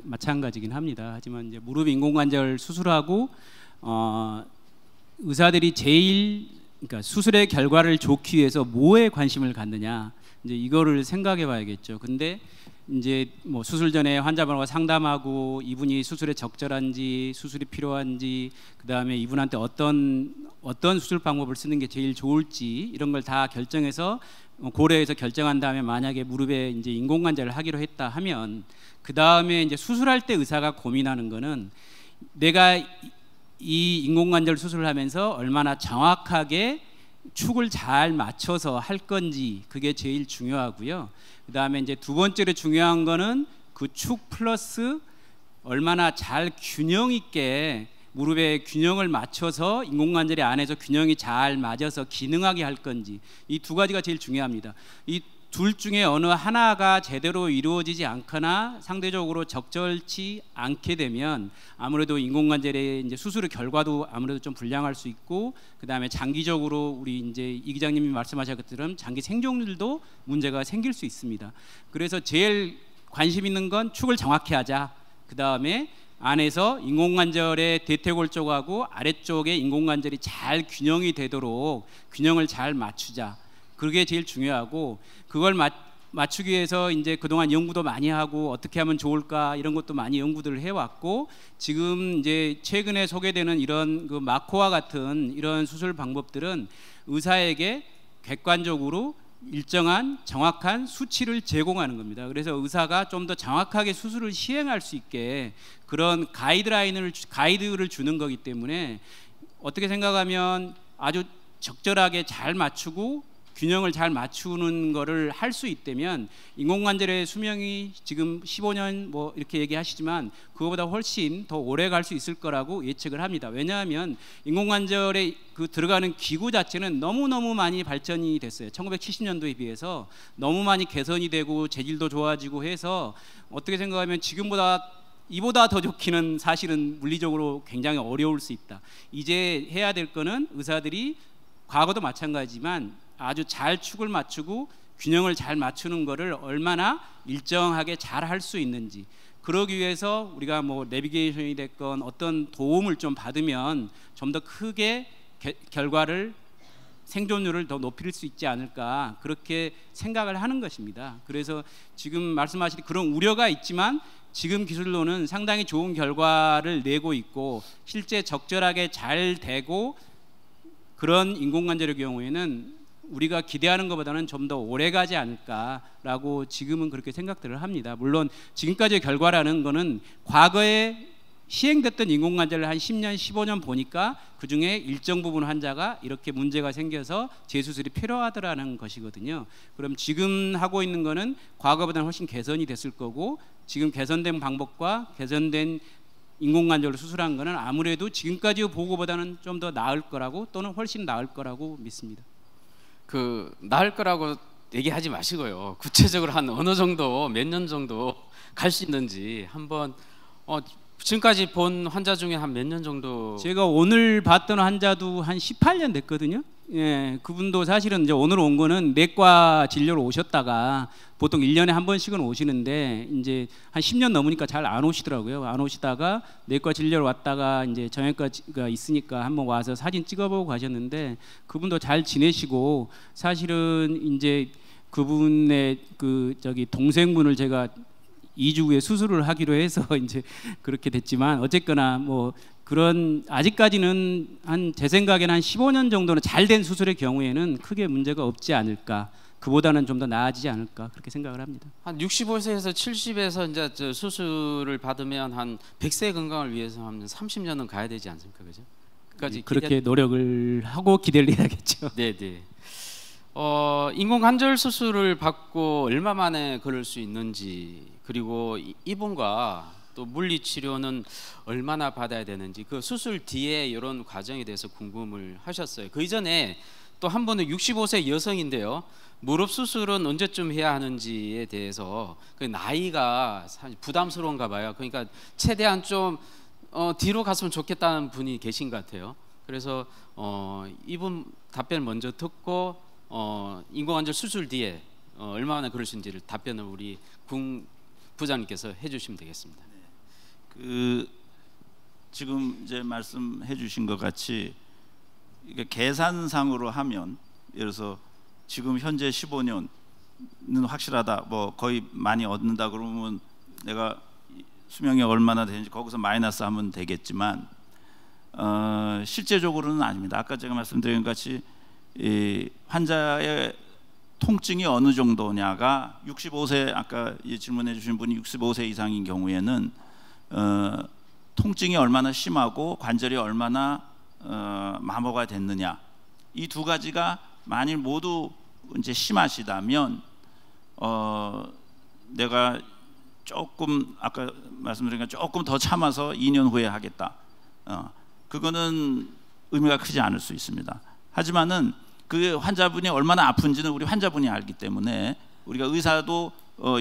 마찬가지긴 합니다. 하지만 이제 무릎 인공관절 수술하고 의사들이 제일 그러니까 수술의 결과를 좋기 위해서 뭐에 관심을 갖느냐 이제 이거를 생각해봐야겠죠. 근데 이제 뭐 수술 전에 환자분과 상담하고 이분이 수술에 적절한지 수술이 필요한지 그다음에 이분한테 어떤 수술 방법을 쓰는 게 제일 좋을지 이런 걸 다 결정해서 고려해서 결정한 다음에 만약에 무릎에 이제 인공관절을 하기로 했다 하면 그 다음에 이제 수술할 때 의사가 고민하는 거는 내가 이 인공관절 수술을 하면서 얼마나 정확하게 축을 잘 맞춰서 할 건지 그게 제일 중요하고요. 그 다음에 이제 두 번째로 중요한 거는 그 축 플러스 얼마나 잘 균형 있게 무릎에 균형을 맞춰서 인공관절의 안에서 균형이 잘 맞아서 기능하게 할 건지 이 두 가지가 제일 중요합니다. 이 둘 중에 어느 하나가 제대로 이루어지지 않거나 상대적으로 적절치 않게 되면 아무래도 인공관절의 이제 수술의 결과도 아무래도 좀 불량할 수 있고 그 다음에 장기적으로 우리 이제 이 기자님이 말씀하신 것처럼 장기 생존율도 문제가 생길 수 있습니다. 그래서 제일 관심 있는 건 축을 정확히 하자. 그 다음에 안에서 인공관절의 대퇴골 쪽하고 아래쪽에 인공관절이 잘 균형이 되도록 균형을 잘 맞추자. 그게 제일 중요하고 그걸 맞추기 위해서 이제 그동안 연구도 많이 하고 어떻게 하면 좋을까 이런 것도 많이 연구들을 해왔고 지금 이제 최근에 소개되는 이런 그 마코와 같은 이런 수술 방법들은 의사에게 객관적으로 일정한 정확한 수치를 제공하는 겁니다. 그래서 의사가 좀 더 정확하게 수술을 시행할 수 있게 그런 가이드를 주는 거기 때문에 어떻게 생각하면 아주 적절하게 잘 맞추고 균형을 잘 맞추는 거를 할 수 있다면 인공관절의 수명이 지금 15년 뭐 이렇게 얘기하시지만 그거보다 훨씬 더 오래 갈 수 있을 거라고 예측을 합니다. 왜냐하면 인공관절에 그 들어가는 기구 자체는 너무너무 많이 발전이 됐어요. 1970년도에 비해서 너무 많이 개선이 되고 재질도 좋아지고 해서 어떻게 생각하면 지금보다 이보다 더 좋기는 사실은 물리적으로 굉장히 어려울 수 있다. 이제 해야 될 거는 의사들이 과거도 마찬가지지만 아주 잘 축을 맞추고 균형을 잘 맞추는 거를 얼마나 일정하게 잘 할 수 있는지 그러기 위해서 우리가 뭐 내비게이션이 됐건 어떤 도움을 좀 받으면 좀 더 크게 결과를 생존율을 더 높일 수 있지 않을까 그렇게 생각을 하는 것입니다. 그래서 지금 말씀하신 그런 우려가 있지만 지금 기술로는 상당히 좋은 결과를 내고 있고 실제 적절하게 잘 되고 그런 인공관절의 경우에는 우리가 기대하는 것보다는 좀 더 오래 가지 않을까라고 지금은 그렇게 생각들을 합니다. 물론 지금까지의 결과라는 거는 과거에 시행됐던 인공관절을 한 10년, 15년 보니까 그중에 일정 부분 환자가 이렇게 문제가 생겨서 재수술이 필요하더라는 것이거든요. 그럼 지금 하고 있는 거는 과거보다는 훨씬 개선이 됐을 거고 지금 개선된 방법과 개선된 인공관절로 수술한 거는 아무래도 지금까지의 보고보다는 좀 더 나을 거라고 또는 훨씬 나을 거라고 믿습니다. 그 나을 거라고 얘기하지 마시고요. 구체적으로 한 어느 정도 몇 년 정도 갈 수 있는지 한번 지금까지 본 환자 중에 한 몇 년 정도 제가 오늘 봤던 환자도 한 18년 됐거든요. 예, 그분도 사실은 이제 오늘 온 거는 내과 진료로 오셨다가 보통 1년에 한 번씩은 오시는데 이제 한 10년 넘으니까 잘 안 오시더라고요. 안 오시다가 내과 진료로 왔다가 이제 정형외과가 있으니까 한번 와서 사진 찍어보고 가셨는데 그분도 잘 지내시고 사실은 이제 그분의 그 동생분을 제가 2주 후에 수술을 하기로 해서 이제 그렇게 됐지만 어쨌거나 뭐 그런 아직까지는 제 생각에는 한 15년 정도는 잘된 수술의 경우에는 크게 문제가 없지 않을까. 그보다는 좀 더 나아지지 않을까 그렇게 생각을 합니다. 한 65세에서 70에서 이제 저 수술을 받으면 한 100세 건강을 위해서 하면 30년은 가야 되지 않습니까, 그죠? 끝까지 그렇게 노력을 하고 기대를 해야겠죠. 네네. 인공 관절 수술을 받고 얼마 만에 걸을 수 있는지, 그리고 입원과 또 물리 치료는 얼마나 받아야 되는지, 그 수술 뒤에 이런 과정에 대해서 궁금을 하셨어요. 그 이전에 또 한 분은 65세 여성인데요. 무릎 수술은 언제쯤 해야 하는지에 대해서 그 나이가 부담스러운가 봐요. 그러니까 최대한 좀 뒤로 갔으면 좋겠다는 분이 계신 것 같아요. 그래서 이분 답변 먼저 듣고 인공관절 수술 뒤에 얼마나 그럴 수 있는지를 답변을 우리 궁 부장님께서 해주시면 되겠습니다. 그 지금 이제 말씀해 주신 것 같이 이게 계산상으로 하면 예를 들어서 지금 현재 15년은 확실하다, 뭐 거의 많이 얻는다 그러면 내가 수명이 얼마나 되는지 거기서 마이너스 하면 되겠지만 실제적으로는 아닙니다. 아까 제가 말씀드린 것 같이 이 환자의 통증이 어느 정도냐가 65세, 아까 질문해 주신 분이 65세 이상인 경우에는 통증이 얼마나 심하고 관절이 얼마나 마모가 됐느냐, 이 두 가지가 만일 모두 이제 심하시다면 내가 조금 아까 말씀드린 것 조금 더 참아서 2년 후에 하겠다, 그거는 의미가 크지 않을 수 있습니다. 하지만은 그 환자분이 얼마나 아픈지는 우리 환자분이 알기 때문에 우리가 의사도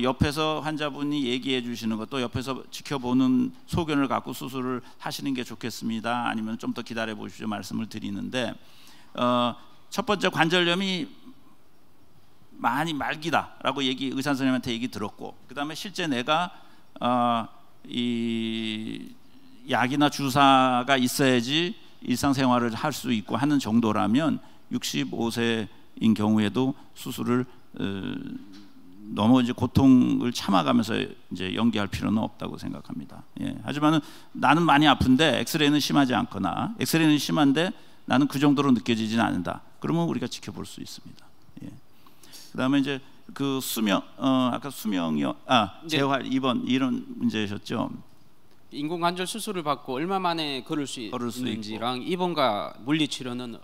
옆에서 환자분이 얘기해 주시는 것도 옆에서 지켜보는 소견을 갖고 수술을 하시는 게 좋겠습니다, 아니면 좀 더 기다려 보십시오 말씀을 드리는데, 첫 번째 관절염이 많이 말기다라고 의사 선생님한테 얘기 들었고, 그 다음에 실제 내가 이 약이나 주사가 있어야지 일상생활을 할 수 있고 하는 정도라면 65세인 경우에도 수술을 너무 이제 고통을 참아가면서 이제 연기할 필요는 없다고 생각합니다. 예. 하지만은 나는 많이 아픈데 엑스레이는 심하지 않거나 엑스레이는 심한데 나는 그 정도로 느껴지지는 않는다. 그러면 우리가 지켜볼 수 있습니다. 예. 그다음에 이제 그 수명, 아까 수명이요, 재활 입원 이런 문제셨죠. 인공관절 수술을 받고 얼마 만에 걸을 수 있는지랑 입원과 물리치료는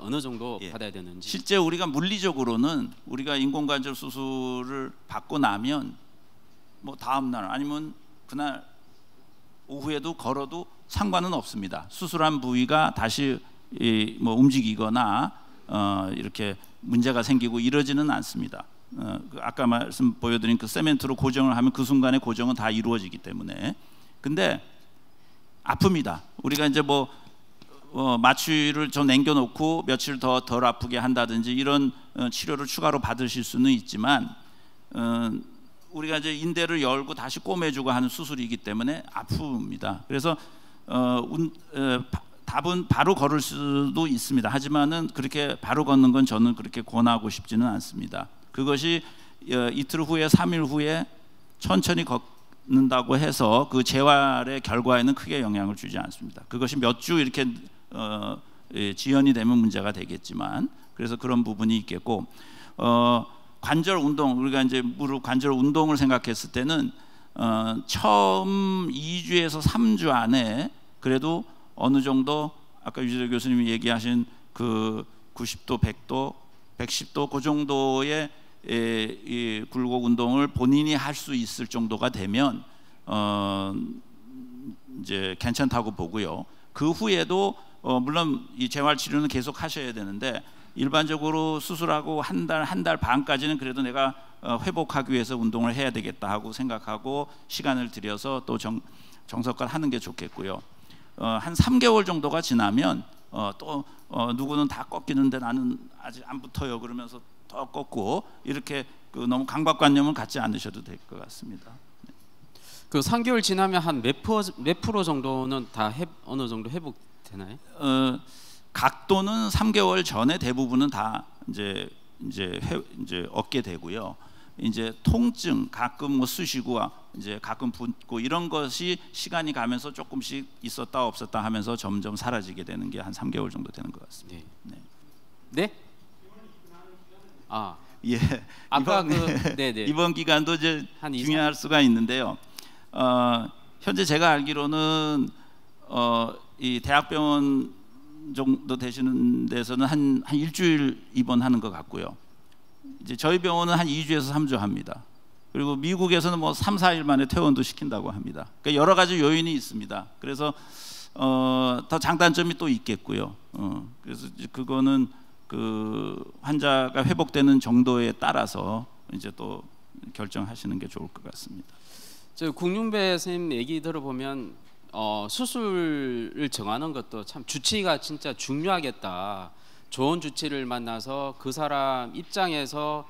어느 정도 예. 받아야 되는지. 실제 우리가 물리적으로는 우리가 인공관절 수술을 받고 나면 뭐 다음 날 아니면 그날 오후에도 걸어도 상관은 없습니다. 수술한 부위가 다시 뭐 움직이거나 이렇게 문제가 생기고 이러지는 않습니다. 아까 말씀 보여드린 그 세멘트로 고정을 하면 그 순간에 고정은 다 이루어지기 때문에. 근데 아픕니다. 우리가 이제 뭐 마취를 좀 남겨놓고 며칠 더 덜 아프게 한다든지 이런 치료를 추가로 받으실 수는 있지만 우리가 이제 인대를 열고 다시 꼬매주고 하는 수술이기 때문에 아픕니다. 그래서 답은 바로 걸을 수도 있습니다. 하지만은 그렇게 바로 걷는 건 저는 그렇게 권하고 싶지는 않습니다. 그것이 이틀 후에 3일 후에 천천히 걷는다고 해서 그 재활의 결과에는 크게 영향을 주지 않습니다. 그것이 몇 주 이렇게 지연이 되면 문제가 되겠지만, 그래서 그런 부분이 있겠고, 관절 운동, 우리가 이제 무릎 관절 운동을 생각했을 때는 처음 2주에서 3주 안에 그래도 어느 정도 아까 유재석 교수님이 얘기하신 그 90도, 100도, 110도 그 정도의 이 굴곡 운동을 본인이 할 수 있을 정도가 되면 이제 괜찮다고 보고요. 그 후에도 물론 이 재활 치료는 계속 하셔야 되는데 일반적으로 수술하고 한 달 반까지는 그래도 내가 회복하기 위해서 운동을 해야 되겠다 하고 생각하고 시간을 들여서 또 정석껏 하는 게 좋겠고요. 한 3개월 정도가 지나면 또 누구는 다 꺾이는데 나는 아직 안 붙어요 그러면서 더 꺾고, 이렇게 그 너무 강박관념을 갖지 않으셔도 될 것 같습니다. 그 3개월 지나면 한 몇 프로 정도는 다 어느 정도 회복되나요? 각도는 3개월 전에 대부분은 다 이제 얻게 되고요. 이제 통증, 가끔 뭐 쑤시고 이제 가끔 붓고 이런 것이 시간이 가면서 조금씩 있었다 없었다 하면서 점점 사라지게 되는 게 한 3개월 정도 되는 것 같습니다. 네. 네? 네? 아, 예. 아까 네네. 이번 기간도 이제 한 중요할 수가 있는데요. 현재 제가 알기로는 이 대학병원 정도 되시는 데서는 한 일주일 입원하는 것 같고요. 이제 저희 병원은 한 2주에서 3주 합니다. 그리고 미국에서는 뭐 3, 4일 만에 퇴원도 시킨다고 합니다. 그러니까 여러 가지 요인이 있습니다. 그래서 더 장단점이 또 있겠고요. 그래서 이제 그거는 그 환자가 회복되는 정도에 따라서 이제 또 결정하시는 게 좋을 것 같습니다. 저 국윤배 선생님 얘기 들어보면 수술을 정하는 것도 참 주치의가 진짜 중요하겠다. 좋은 주치의를 만나서 그 사람 입장에서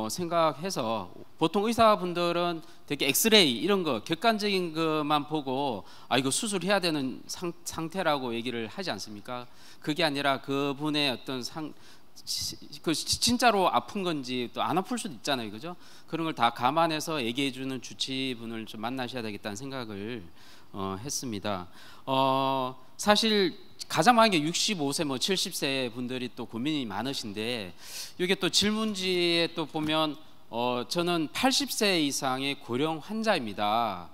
생각해서 보통 의사분들은 되게 엑스레이 이런 거 객관적인 것만 보고 이거 수술해야 되는 상태라고 얘기를 하지 않습니까? 그게 아니라 그분의 어떤 진짜로 아픈 건지 또 안 아플 수도 있잖아요, 그죠? 그런 걸 다 감안해서 얘기해주는 주치의분을 좀 만나셔야 되겠다는 생각을 했습니다. 사실 가장 많은 게 65세, 뭐 70세 분들이 또 고민이 많으신데 이게 또 질문지에 또 보면 저는 80세 이상의 고령 환자입니다.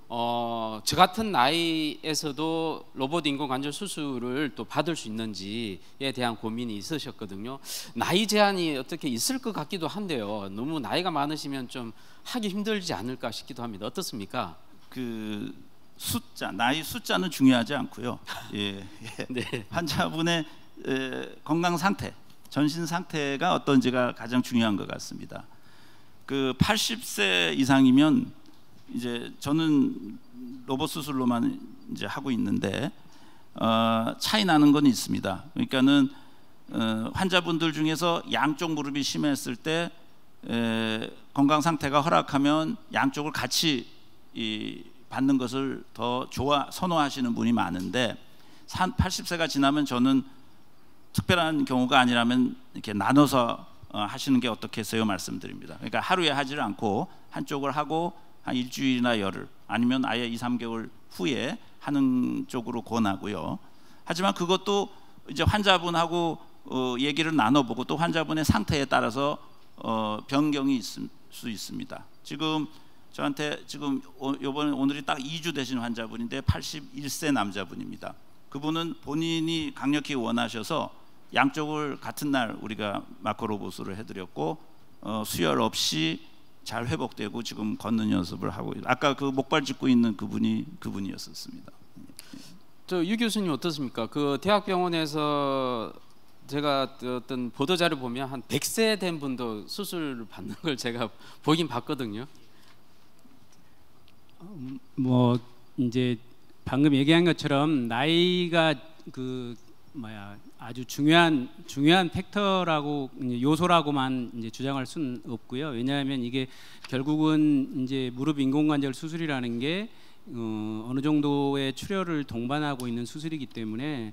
저 같은 나이에서도 로봇 인공관절 수술을 또 받을 수 있는지에 대한 고민이 있으셨거든요. 나이 제한이 어떻게 있을 것 같기도 한데요. 너무 나이가 많으시면 좀 하기 힘들지 않을까 싶기도 합니다. 어떻습니까? 그 나이 숫자는 중요하지 않고요. 예. 네. 환자분의 건강 상태, 전신 상태가 어떤지가 가장 중요한 것 같습니다. 그 80세 이상이면 이제 저는 로봇 수술로만 이제 하고 있는데 차이 나는 건 있습니다. 그러니까는 환자분들 중에서 양쪽 무릎이 심했을 때 건강 상태가 허락하면 양쪽을 같이 받는 것을 더 선호하시는 분이 많은데 80세가 지나면 저는 특별한 경우가 아니라면 이렇게 나눠서 하시는 게 어떻겠어요 말씀드립니다. 그러니까 하루에 하지를 않고 한쪽을 하고 한 일주일이나 열흘 아니면 아예 2, 3개월 후에 하는 쪽으로 권하고요. 하지만 그것도 이제 환자분하고 얘기를 나눠보고 또 환자분의 상태에 따라서 변경이 있을 수 있습니다. 지금 저한테 지금 오늘이 딱 2주 되신 환자분인데 81세 남자분입니다. 그분은 본인이 강력히 원하셔서 양쪽을 같은 날 우리가 마크로보스를 해드렸고 수혈 없이 잘 회복되고 지금 걷는 연습을 하고 아까 그 목발 짚고 있는 그분이었습니다. 저 유 교수님 어떻습니까? 그 대학병원에서 제가 어떤 보도자료 보면 한 100세 된 분도 수술을 받는 걸 제가 보긴 봤거든요. 뭐 이제 방금 얘기한 것처럼 나이가 아주 중요한 팩터라고 요소라고만 이제 주장할 수는 없고요. 왜냐하면 이게 결국은 이제 무릎 인공관절 수술이라는 게 어느 정도의 출혈을 동반하고 있는 수술이기 때문에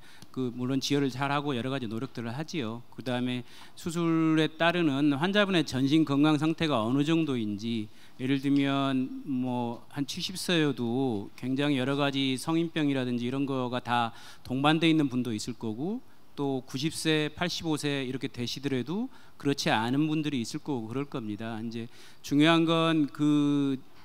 물론 지혈을 잘하고 여러 가지 노력들을 하지요. 그 다음에 수술에 따르는 환자분의 전신 건강 상태가 어느 정도인지 예를 들면 뭐 한 70세여도 굉장히 여러 가지 성인병이라든지 이런 거가 다 동반돼 있는 분도 있을 거고 또 90세, 85세 이렇게 되시더라도 그렇지 않은 분들이 있을 거고 그럴 겁니다. 이제 중요한 건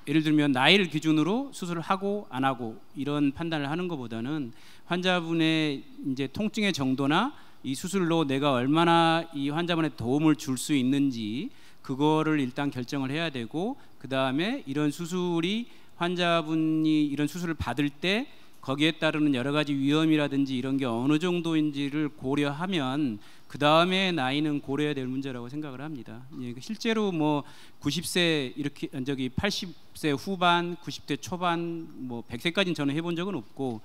예를 들면 나이를 기준으로 수술을 하고 안 하고 이런 판단을 하는 것보다는 환자분의 이제 통증의 정도나 이 수술로 내가 얼마나 이 환자분의 도움을 줄 수 있는지 그거를 일단 결정을 해야 되고 그 다음에 이런 수술이 환자분이 이런 수술을 받을 때 거기에 따르는 여러 가지 위험이라든지 이런 게 어느 정도인지를 고려하면 그 다음에 나이는 고려해야 될 문제라고 생각을 합니다. 예, 실제로 뭐 90세 이렇게 80세 후반, 90대 초반, 뭐 100세까지는 저는 해본 적은 없고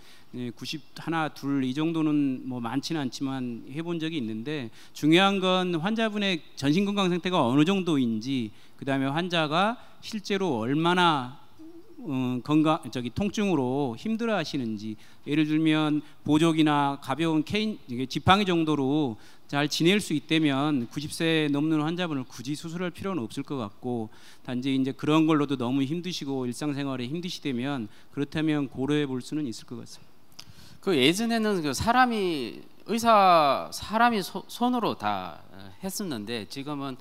90 하나, 둘 이 정도는 뭐 많지는 않지만 해본 적이 있는데 중요한 건 환자분의 전신 건강 상태가 어느 정도인지 그 다음에 환자가 실제로 얼마나 건강 통증으로 힘들어하시는지, 예를 들면 보족이나 가벼운 케인 지팡이 정도로 잘 지낼 수 있다면 90세 넘는 환자분을 굳이 수술할 필요는 없을 것 같고, 단지 이제 그런 걸로도 너무 힘드시고 일상생활에 힘드시다면 그렇다면 고려해 볼 수는 있을 것 같습니다. 그 예전에는 그 사람이 손으로 다 했었는데 지금은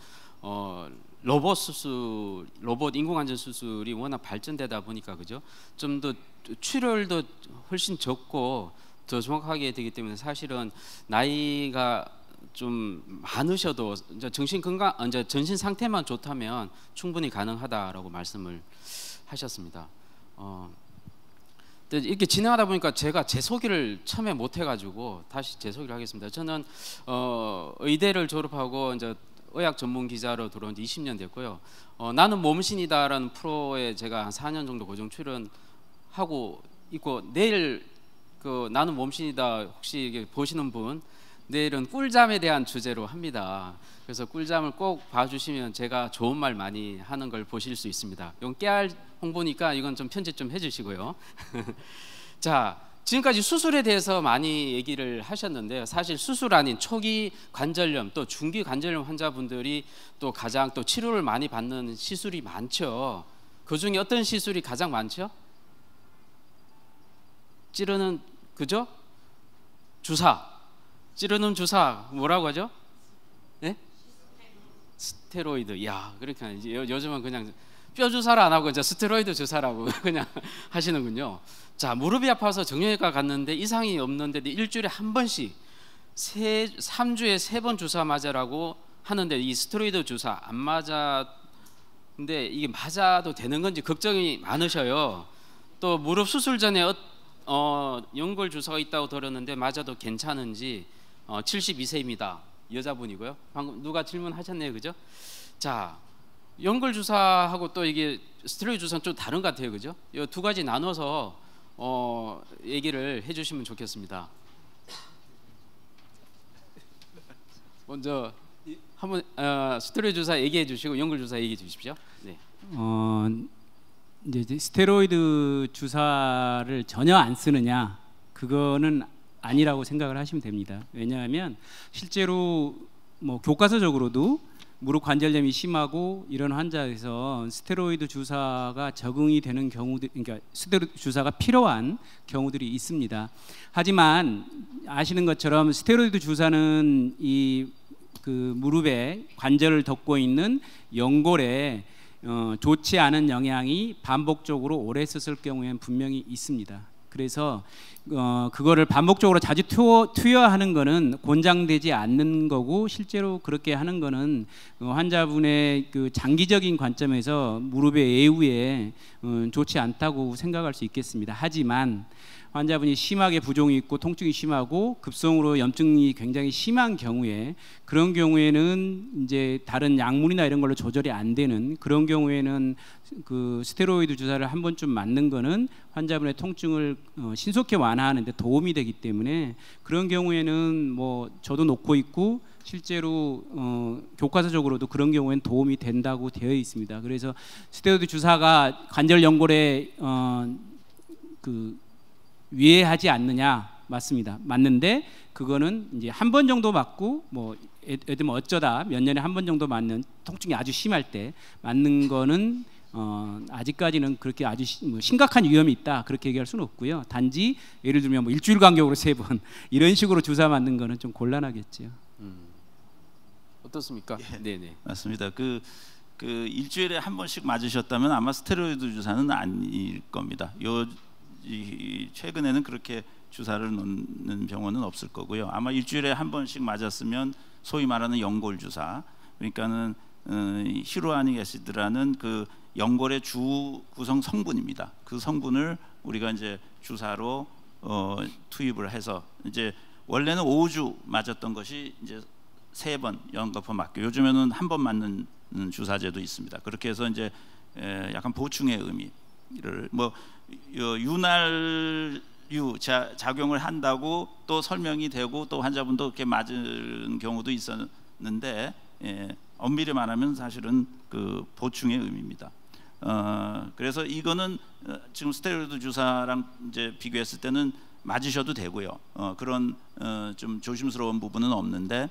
로봇 인공관절 수술이 워낙 발전되다 보니까 그죠? 좀 더 출혈도 훨씬 적고 더 정확하게 되기 때문에 사실은 나이가 좀 많으셔도 이제 전신 상태만 좋다면 충분히 가능하다라고 말씀을 하셨습니다. 이렇게 진행하다 보니까 제가 제 소개를 처음에 못 해가지고 다시 제 소개를 하겠습니다. 저는 의대를 졸업하고 이제 의학 전문 기자로 들어온 지 20년 됐고요. 나는 몸신이다라는 프로에 제가 한 4년 정도 고정 출연하고 있고, 내일 그 나는 몸신이다 혹시 이게 보시는 분 내일은 꿀잠에 대한 주제로 합니다. 그래서 꿀잠을 꼭 봐주시면 제가 좋은 말 많이 하는 걸 보실 수 있습니다. 이건 깨알 홍보니까 이건 좀 편집 좀 해주시고요. 자, 지금까지 수술에 대해서 많이 얘기를 하셨는데요. 사실 수술 아닌 초기 관절염 또 중기 관절염 환자분들이 또 가장 또 치료를 많이 받는 시술이 많죠. 그 중에 어떤 시술이 가장 많죠? 찌르는, 그죠? 찌르는 주사 뭐라고 하죠? 네? 스테로이드. 야, 그렇게 하지. 요즘은 그냥 뼈 주사를 안 하고 이제 스테로이드 주사라고 그냥 하시는군요. 자, 무릎이 아파서 정형외과 갔는데 이상이 없는데 일주일에 한 번씩 3주에 3번 주사 맞으라고 하는데 이 스테로이드 주사 안 맞아. 근데 이게 맞아도 되는 건지 걱정이 많으셔요. 또 무릎 수술 전에 연골 주사가 있다고 들었는데 맞아도 괜찮은지. 72세입니다. 여자분이고요. 방금 누가 질문하셨네요, 그죠? 자, 연골 주사하고 또 이게 스테로이드 주사는 좀 다른 것 같아요, 그죠? 이 두 가지 나눠서 얘기를 해주시면 좋겠습니다. 먼저 한번 스테로이드 주사 얘기해 주시고 연골 주사 얘기해 주십시오. 네. 이제 스테로이드 주사를 전혀 안 쓰느냐, 그거는 아니라고 생각을 하시면 됩니다. 왜냐하면 실제로 뭐 교과서적으로도 무릎 관절염이 심하고 이런 환자에서 스테로이드 주사가 적응이 되는 경우들, 그러니까 스테로이드 주사가 필요한 경우들이 있습니다. 하지만 아시는 것처럼 스테로이드 주사는 이 그 무릎에 관절을 덮고 있는 연골에 좋지 않은 영향이 반복적으로 오래 썼을 경우에는 분명히 있습니다. 그래서 그거를 반복적으로 자주 투여하는 거는 권장되지 않는 거고, 실제로 그렇게 하는 거는 환자분의 그 장기적인 관점에서 무릎의 애후에 좋지 않다고 생각할 수 있겠습니다. 하지만 환자분이 심하게 부종이 있고 통증이 심하고 급성으로 염증이 굉장히 심한 경우에, 그런 경우에는 이제 다른 약물이나 이런 걸로 조절이 안 되는 그런 경우에는 그 스테로이드 주사를 한 번쯤 맞는 거는 환자분의 통증을 신속히 완화하는 데 도움이 되기 때문에, 그런 경우에는 뭐 저도 놓고 있고 실제로 교과서적으로도 그런 경우에는 도움이 된다고 되어 있습니다. 그래서 스테로이드 주사가 관절 연골에 위해하지 않느냐, 맞습니다. 맞는데 그거는 이제 한 번 정도 맞고, 뭐 예를 들면 어쩌다 몇 년에 한 번 정도 맞는, 통증이 아주 심할 때 맞는 거는 아직까지는 그렇게 아주 심각한 위험이 있다 그렇게 얘기할 수는 없고요. 단지 예를 들면 뭐 일주일 간격으로 3번 이런 식으로 주사 맞는 거는 좀 곤란하겠죠. 어떻습니까? 예, 네네. 맞습니다. 그 일주일에 한 번씩 맞으셨다면 아마 스테로이드 주사는 아닐 겁니다. 최근에는 그렇게 주사를 놓는 병원은 없을 거고요. 아마 일주일에 한 번씩 맞았으면 소위 말하는 연골 주사, 그러니까는 히루아닉 애시드라는 그 연골의 주 구성 성분입니다. 그 성분을 우리가 이제 주사로 투입을 해서, 이제 원래는 5주 맞았던 것이 이제 3번 연거푸 맞고, 요즘에는 한 번 맞는 주사제도 있습니다. 그렇게 해서 이제 약간 보충의 의미를 뭐 윤활유 작용을 한다고 또 설명이 되고, 또 환자분도 그렇게 맞은 경우도 있었는데, 엄밀히 말하면 사실은 그 보충의 의미입니다. 그래서 이거는 지금 스테로이드 주사랑 이제 비교했을 때는 맞으셔도 되고요. 그런 좀 조심스러운 부분은 없는데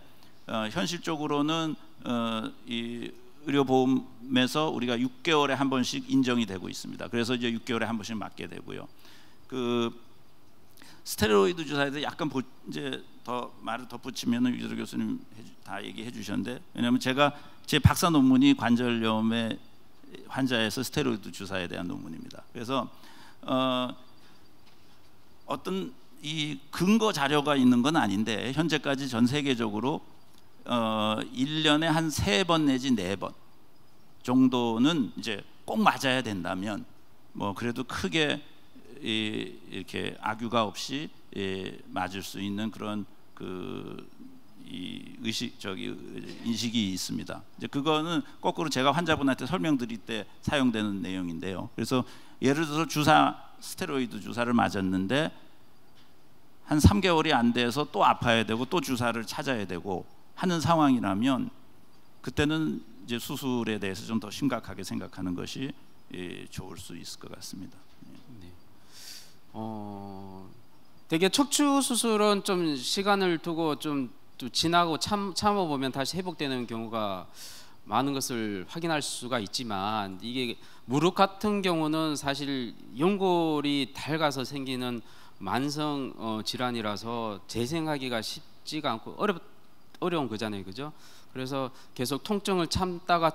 현실적으로는 이 의료보험에서 우리가 6개월에 한 번씩 인정이 되고 있습니다. 그래서 이제 6개월에 한 번씩 맞게 되고요. 그 스테로이드 주사에 대해서 약간 이제 더 말을 덧붙이면은 유재석 교수님 다 얘기해 주셨는데, 왜냐하면 제가 제 박사 논문이 관절염의 환자에서 스테로이드 주사에 대한 논문입니다. 그래서 어떤 이 근거 자료가 있는 건 아닌데 현재까지 전 세계적으로 1년에 한 3번 내지 4번 정도는 이제 꼭 맞아야 된다면 뭐 그래도 크게 이렇게 악유가 없이 맞을 수 있는 그런 이 인식이 있습니다. 이제 그거는 거꾸로 제가 환자분한테 설명드릴 때 사용되는 내용인데요. 그래서 예를 들어서 스테로이드 주사를 맞았는데 한 3개월이 안 돼서 또 아파야 되고 또 주사를 찾아야 되고 하는 상황이라면 그때는 이제 수술에 대해서 좀 더 심각하게 생각하는 것이 좋을 수 있을 것 같습니다. 네. 되게 척추 수술은 좀 시간을 두고 좀 지나고 참아보면 다시 회복되는 경우가 많은 것을 확인할 수가 있지만, 이게 무릎 같은 경우는 사실 연골이 닳아서 생기는 만성 질환이라서 재생하기가 쉽지가 않고 어려운 거잖아요, 그죠? 그래서 계속 통증을 참다가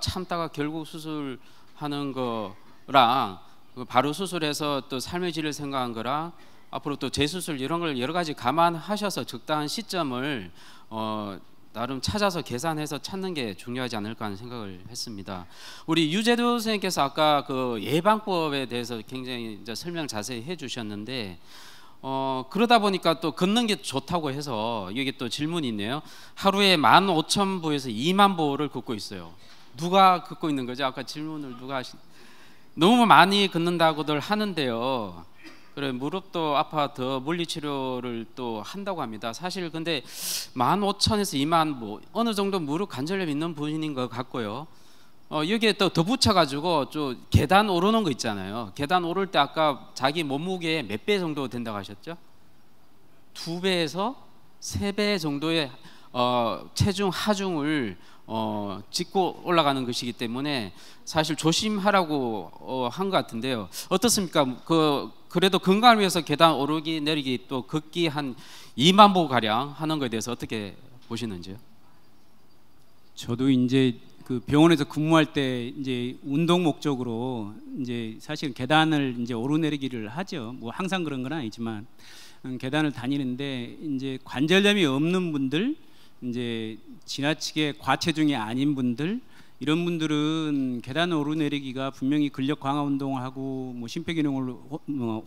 결국 수술하는 거랑 바로 수술해서 또 삶의 질을 생각한 거랑 앞으로 또 재수술 이런 걸 여러 가지 감안하셔서 적당한 시점을 나름 찾아서 계산해서 찾는 게 중요하지 않을까 하는 생각을 했습니다. 우리 유재도 선생님께서 아까 그 예방법에 대해서 굉장히 이제 설명 자세히 해주셨는데, 그러다 보니까 또 걷는 게 좋다고 해서 여기 또 질문이 있네요. 하루에 15,000보에서 20,000보를 걷고 있어요. 누가 걷고 있는 거죠? 아까 질문을 누가 너무 많이 걷는다고들 하는데요. 그래, 무릎도 아파 더 물리치료를 또 한다고 합니다. 사실 근데 15,000에서 20,000보 어느 정도 무릎 관절염 있는 분인 것 같고요. 여기에 또 덧붙여가지고 좀 계단 오르는 거 있잖아요. 계단 오를 때 아까 자기 몸무게 몇 배 정도 된다고 하셨죠? 2배에서 3배 정도의 체중 하중을 짚고 올라가는 것이기 때문에 사실 조심하라고 한 것 같은데요. 어떻습니까? 그래도 건강을 위해서 계단 오르기 내리기 또 걷기 한 20,000보 가량 하는 것에 대해서 어떻게 보시는지요? 저도 이제 그 병원에서 근무할 때 이제 운동 목적으로 이제 사실 계단을 이제 오르내리기를 하죠. 뭐 항상 그런 건 아니지만 계단을 다니는데, 이제 관절염이 없는 분들, 이제 지나치게 과체중이 아닌 분들, 이런 분들은 계단 오르내리기가 분명히 근력 강화 운동하고 뭐 심폐기능을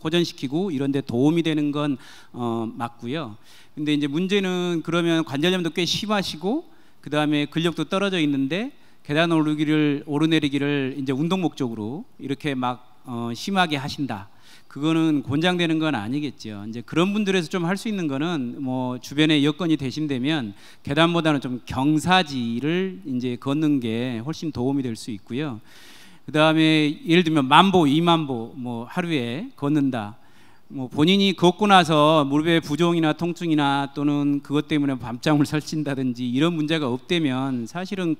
호전시키고 이런 데 도움이 되는 건 맞고요. 근데 이제 문제는 그러면 관절염도 꽤 심하시고 그다음에 근력도 떨어져 있는데 계단 오르내리기를 이제 운동 목적으로 이렇게 막 심하게 하신다. 그거는 권장되는 건 아니겠죠. 이제 그런 분들에서 좀 할 수 있는 거는 뭐 주변에 여건이 되신다면 계단보다는 좀 경사지를 이제 걷는 게 훨씬 도움이 될 수 있고요. 그다음에 예를 들면 10,000보, 20,000보 뭐 하루에 걷는다. 뭐 본인이 걷고 나서 무릎에 부종이나 통증이나 또는 그것 때문에 밤잠을 설친다든지 이런 문제가 없다면 사실은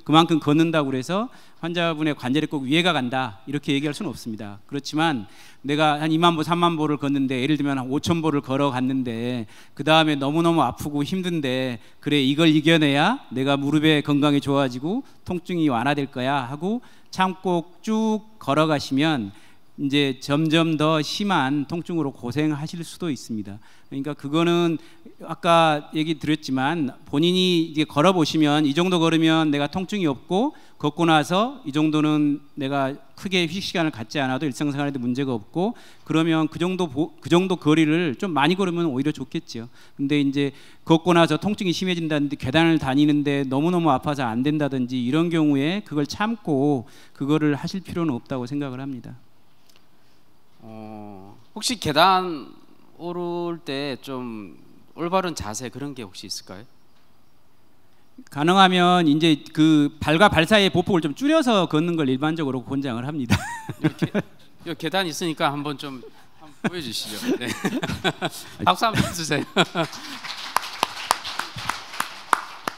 그만큼 걷는다고 그래서 환자분의 관절에 꼭 위해가 간다 이렇게 얘기할 수는 없습니다. 그렇지만 내가 한 20,000보, 30,000보를 걷는데 예를 들면 한 5,000보를 걸어갔는데 그 다음에 너무너무 아프고 힘든데 그래 이걸 이겨내야 내가 무릎의 건강이 좋아지고 통증이 완화될 거야 하고 참고 쭉 걸어가시면 이제 점점 더 심한 통증으로 고생하실 수도 있습니다. 그러니까 그거는 아까 얘기 드렸지만 본인이 이제 걸어보시면 이 정도 걸으면 내가 통증이 없고 걷고 나서 이 정도는 내가 크게 휴식 시간을 갖지 않아도 일상생활에도 문제가 없고 그러면 그 정도 거리를 좀 많이 걸으면 오히려 좋겠죠. 근데 이제 걷고 나서 통증이 심해진다든지 계단을 다니는데 너무너무 아파서 안 된다든지 이런 경우에 그걸 참고 그거를 하실 필요는 없다고 생각을 합니다. 혹시 계단 오를 때 좀 올바른 자세 그런 게 혹시 있을까요? 가능하면 이제 그 발과 발 사이의 보폭을 좀 줄여서 걷는 걸 일반적으로 권장을 합니다. 이 계단 있으니까 한번 좀 보여주시죠. 네. 박수 한번 주세요.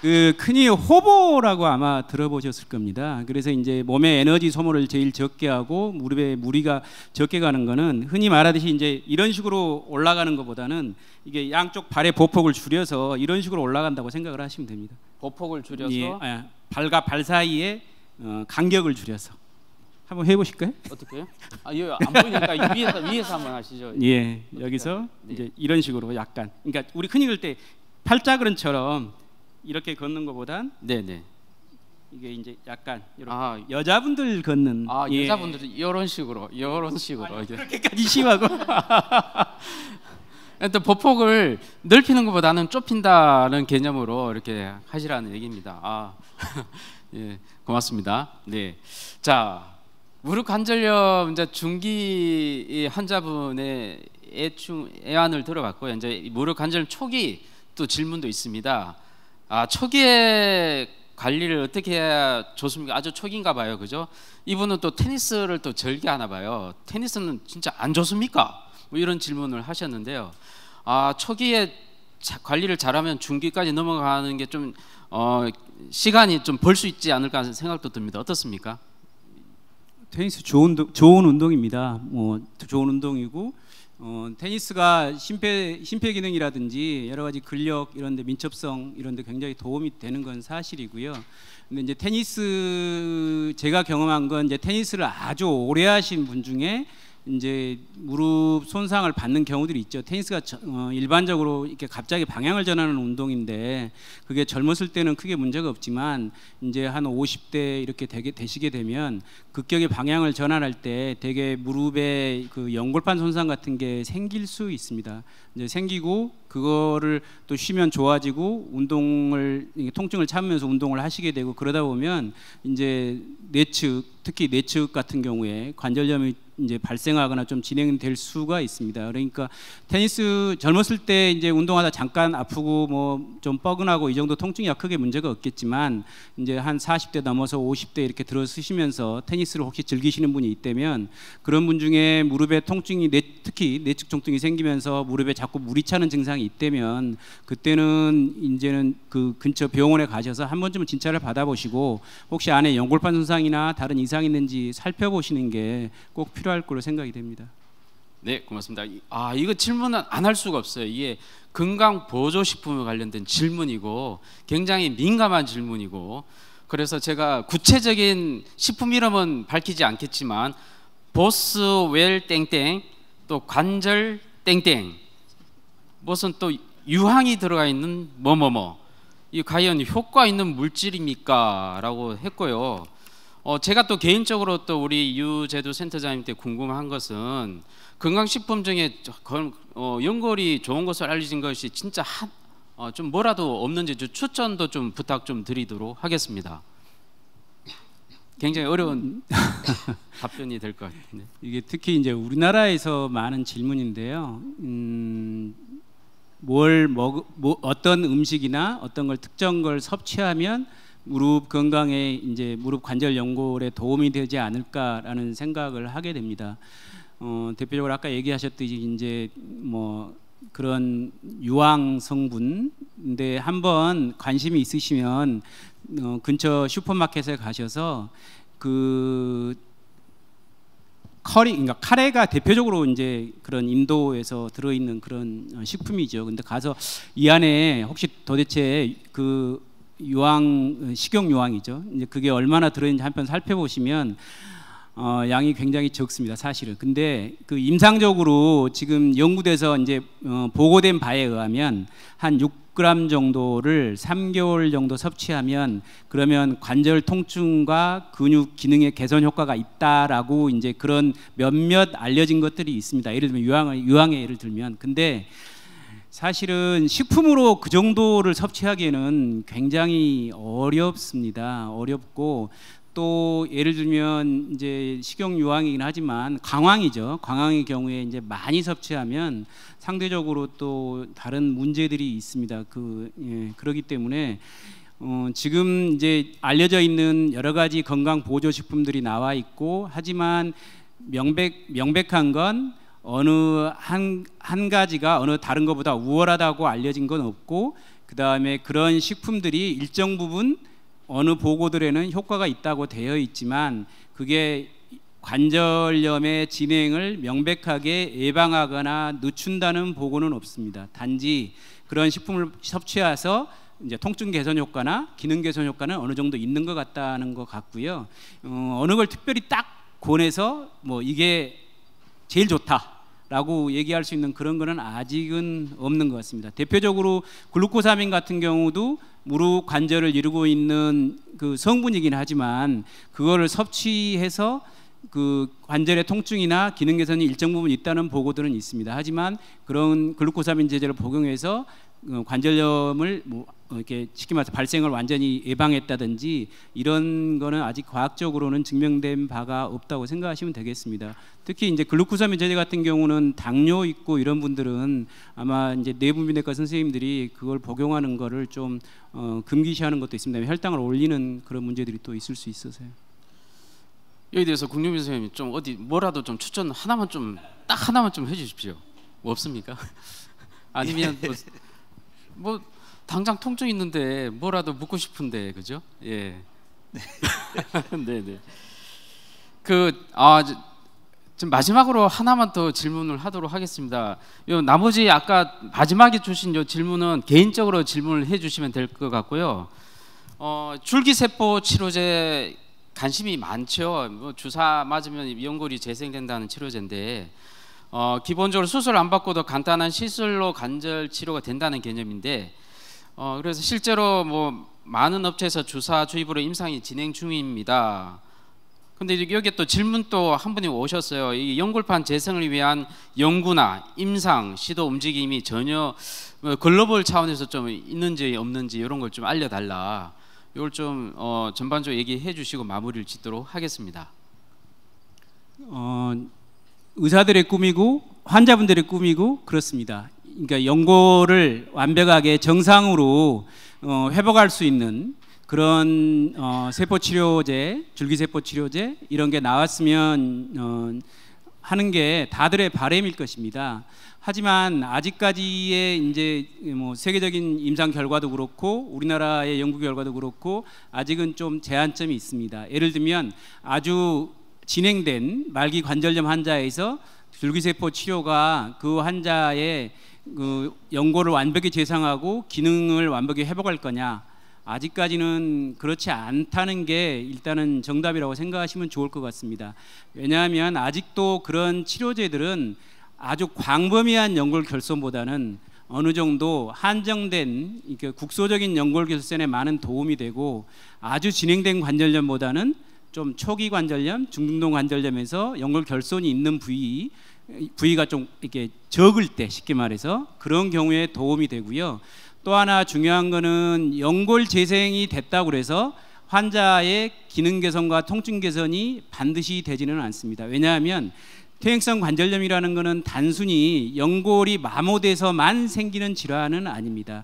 그 흔히 호보라고 아마 들어보셨을 겁니다. 그래서 이제 몸의 에너지 소모를 제일 적게 하고 무릎에 무리가 적게 가는 거는 흔히 말하듯이 이제 이런 식으로 올라가는 것보다는 이게 양쪽 발의 보폭을 줄여서 이런 식으로 올라간다고 생각을 하시면 됩니다. 보폭을 줄여서 예, 발과 발 사이에 간격을 줄여서 한번 해보실까요? 어떻게요? 이거 안 보이니까 위에서 한번 하시죠. 예, 여기서 네. 이제 이런 식으로 약간, 그러니까 우리 흔히 그럴 때 팔자그런처럼 이렇게 걷는 것보단 네네. 이게 이제 약간 이렇게 여자분들 걷는 여자분들은 이런 식으로 이렇게. 그렇게까지 심하고 또 보폭을 넓히는 것보다는 좁힌다는 개념으로 이렇게 하시라는 얘기입니다. 예, 고맙습니다. 네, 자 무릎 관절염 이제 중기 환자분의 애안을 들어봤고요. 이제 무릎 관절염 초기 또 질문도 있습니다. 초기에 관리를 어떻게 해야 좋습니까? 아주 초기인가 봐요, 그죠? 이분은 또 테니스를 또 즐겨하나 봐요. 테니스는 진짜 안 좋습니까? 뭐 이런 질문을 하셨는데요. 초기에 관리를 잘하면 중기까지 넘어가는 게 좀 시간이 좀 벌 수 있지 않을까 하는 생각도 듭니다. 어떻습니까? 테니스 좋은 운동입니다. 좋은 운동이고 테니스가 심폐 기능이라든지 여러 가지 근력 이런 데 민첩성 이런 데 굉장히 도움이 되는 건 사실이고요. 근데 이제 테니스 제가 경험한 건 이제 테니스를 아주 오래 하신 분 중에 이제 무릎 손상을 받는 경우들이 있죠. 테니스가 일반적으로 이렇게 갑자기 방향을 전하는 운동인데 그게 젊었을 때는 크게 문제가 없지만 이제 한 50대 이렇게 되시게 되면 급격히 방향을 전환할 때 되게 무릎에 그 연골판 손상 같은 게 생길 수 있습니다. 이제 생기고 그거를 또 쉬면 좋아지고 통증을 참으면서 운동을 하시게 되고 그러다 보면 이제 특히 내측 같은 경우에 관절염이 이제 발생하거나 좀 진행될 수가 있습니다. 그러니까 테니스 젊었을 때 이제 운동하다 잠깐 아프고 뭐 좀 뻐근하고 이 정도 통증이야 크게 문제가 없겠지만 이제 한 40대 넘어서 50대 이렇게 들어서시면서 테니스를 혹시 즐기시는 분이 있다면 그런 분 중에 무릎에 통증이 특히 내측 통증이 생기면서 무릎에 자꾸 물이 차는 증상이 있다면 그때는 이제는 그 근처 병원에 가셔서 한 번쯤은 진찰을 받아보시고 혹시 안에 연골판 손상이나 다른 이상이 있는지 살펴보시는 게 꼭 필요할 거로 생각이 됩니다. 네, 고맙습니다. 이거 질문은 안 할 수가 없어요. 이게 건강 보조 식품에 관련된 질문이고 굉장히 민감한 질문이고 그래서 제가 구체적인 식품 이름은 밝히지 않겠지만 보스웰 땡땡 또 관절 땡땡 무슨 또 유황이 들어가 있는 뭐뭐뭐 이 과연 효과 있는 물질입니까? 라고 했고요. 제가 또 개인적으로 또 우리 유재두 센터장님한테 궁금한 것은 건강식품 중에 연골이 좋은 것을 알려진 것이 진짜 좀 뭐라도 없는지 추천도 좀 부탁 좀 드리도록 하겠습니다. 굉장히 어려운 답변이 될 것 같은데 이게 특히 이제 우리나라에서 많은 질문인데요. 어떤 음식이나 어떤 걸 특정 걸 섭취하면 무릎 건강에 이제 무릎 관절 연골에 도움이 되지 않을까라는 생각을 하게 됩니다. 대표적으로 아까 얘기하셨듯이 이제 뭐 그런 유황 성분인데 한번 관심이 있으시면 근처 슈퍼마켓에 가셔서 그러니까 카레가 대표적으로 이제 그런 인도에서 들어있는 그런 식품이죠. 근데 가서 이 안에 혹시 도대체 그 식용 유황이죠. 이제 그게 얼마나 들어있는지 한번 살펴보시면 양이 굉장히 적습니다, 사실은. 근데 그 임상적으로 지금 연구돼서 이제 보고된 바에 의하면 한 6g 정도를 3개월 정도 섭취하면 그러면 관절 통증과 근육 기능의 개선 효과가 있다라고 이제 그런 몇몇 알려진 것들이 있습니다. 예를 들면 유황의 예를 들면. 근데 사실은 식품으로 그 정도를 섭취하기에는 굉장히 어렵습니다. 어렵고 또 예를 들면 이제 식용 유황이긴 하지만 광황이죠. 광황의 경우에 이제 많이 섭취하면 상대적으로 또 다른 문제들이 있습니다. 그러기 때문에 지금 이제 알려져 있는 여러 가지 건강 보조 식품들이 나와 있고, 하지만 명백한 건 어느 한 가지가 어느 다른 것보다 우월하다고 알려진 건 없고, 그 다음에 그런 식품들이 일정 부분 어느 보고들에는 효과가 있다고 되어 있지만 그게 관절염의 진행을 명백하게 예방하거나 늦춘다는 보고는 없습니다. 단지 그런 식품을 섭취해서 이제 통증 개선 효과나 기능 개선 효과는 어느 정도 있는 것 같다는 것 같고요. 어느 걸 특별히 딱 권해서 뭐 이게 제일 좋다라고 얘기할 수 있는 그런 거는 아직은 없는 것 같습니다. 대표적으로 글루코사민 같은 경우도 무릎 관절을 이루고 있는 그 성분이긴 하지만 그거를 섭취해서 그 관절의 통증이나 기능 개선이 일정 부분 있다는 보고들은 있습니다. 하지만 그런 글루코사민 제제를 복용해서 관절염을 뭐 이렇게 쉽게 말해서 발생을 완전히 예방했다든지 이런 거는 아직 과학적으로는 증명된 바가 없다고 생각하시면 되겠습니다. 특히 이제 글루코사민 제제 같은 경우는 당뇨 있고 이런 분들은 아마 이제 내분비내과 선생님들이 그걸 복용하는 거를 좀 금기시하는 것도 있습니다. 혈당을 올리는 그런 문제들이 또 있을 수 있어서요. 여기 대해서 국유민 선생님 좀 어디 뭐라도 좀 추천 하나만 좀 딱 하나만 좀 해주십시오. 뭐 없습니까? 아니면 뭐 당장 통증 있는데 뭐라도 묻고 싶은데 그죠? 예. 네네. 좀 마지막으로 하나만 더 질문을 하도록 하겠습니다. 요 나머지 아까 마지막에 주신 요 질문은 개인적으로 질문을 해주시면 될 것 같고요. 줄기세포 치료제 관심이 많죠. 뭐 주사 맞으면 연골이 재생된다는 치료제인데 기본적으로 수술 안 받고도 간단한 시술로 관절 치료가 된다는 개념인데 그래서 실제로 뭐 많은 업체에서 주사 주입으로 임상이 진행 중입니다. 근데 여기에 또 질문 또 한 분이 오셨어요. 이 연골판 재생을 위한 연구나 임상 시도 움직임이 전혀 글로벌 차원에서 좀 있는지 없는지 이런 걸 좀 알려달라. 이걸 좀 전반적으로 얘기해 주시고 마무리를 짓도록 하겠습니다. 의사들의 꿈이고 환자분들의 꿈이고 그렇습니다. 그러니까 연골을 완벽하게 정상으로 회복할 수 있는 그런 세포치료제, 줄기세포치료제 이런 게 나왔으면 하는 게 다들의 바람일 것입니다. 하지만 아직까지의 이제 뭐 세계적인 임상 결과도 그렇고 우리나라의 연구 결과도 그렇고 아직은 좀 제한점이 있습니다. 예를 들면 아주 진행된 말기 관절염 환자에서 줄기세포 치료가 그 환자의 그 연골을 완벽히 재상하고 기능을 완벽히 회복할 거냐, 아직까지는 그렇지 않다는 게 일단은 정답이라고 생각하시면 좋을 것 같습니다. 왜냐하면 아직도 그런 치료제들은 아주 광범위한 연골 결손보다는 어느 정도 한정된 국소적인 연골 결손에 많은 도움이 되고, 아주 진행된 관절염보다는 좀 초기 관절염, 중등동 관절염에서 연골 결손이 있는 부위가 좀 이렇게 적을 때, 쉽게 말해서 그런 경우에 도움이 되고요. 또 하나 중요한 거는 연골 재생이 됐다고 해서 환자의 기능 개선과 통증 개선이 반드시 되지는 않습니다. 왜냐하면 퇴행성 관절염이라는 것은 단순히 연골이 마모돼서만 생기는 질환은 아닙니다.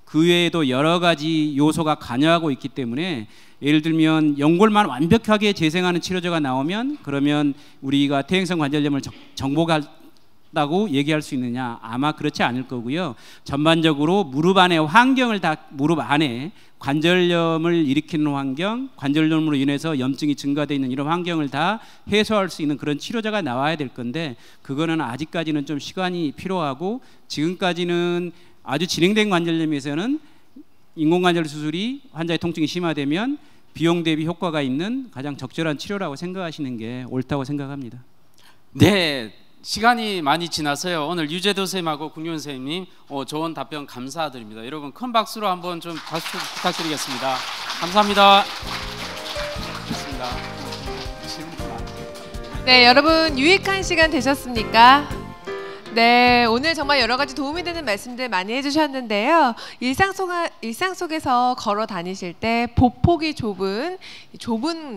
그 외에도 여러 가지 요소가 관여하고 있기 때문에, 예를 들면 연골만 완벽하게 재생하는 치료제가 나오면 그러면 우리가 퇴행성 관절염을 정복한다고 얘기할 수 있느냐? 아마 그렇지 않을 거고요. 전반적으로 무릎 안의 환경을 무릎 안에 관절염을 일으키는 환경, 관절염으로 인해서 염증이 증가되어 있는 이런 환경을 다 해소할 수 있는 그런 치료제가 나와야 될 건데, 그거는 아직까지는 좀 시간이 필요하고, 지금까지는 아주 진행된 관절염에서는 인공관절 수술이 환자의 통증이 심화되면 비용 대비 효과가 있는 가장 적절한 치료라고 생각하시는 게 옳다고 생각합니다. 네, 시간이 많이 지나서요. 오늘 유재도 선생님하고 국유민 선생님 좋은 답변 감사드립니다. 여러분 큰 박수로 한번 좀 박수 부탁드리겠습니다. 감사합니다. 네, 여러분 유익한 시간 되셨습니까? 네, 오늘 정말 여러 가지 도움이 되는 말씀들 많이 해주셨는데요. 일상 속에서 걸어 다니실 때 보폭이 좁은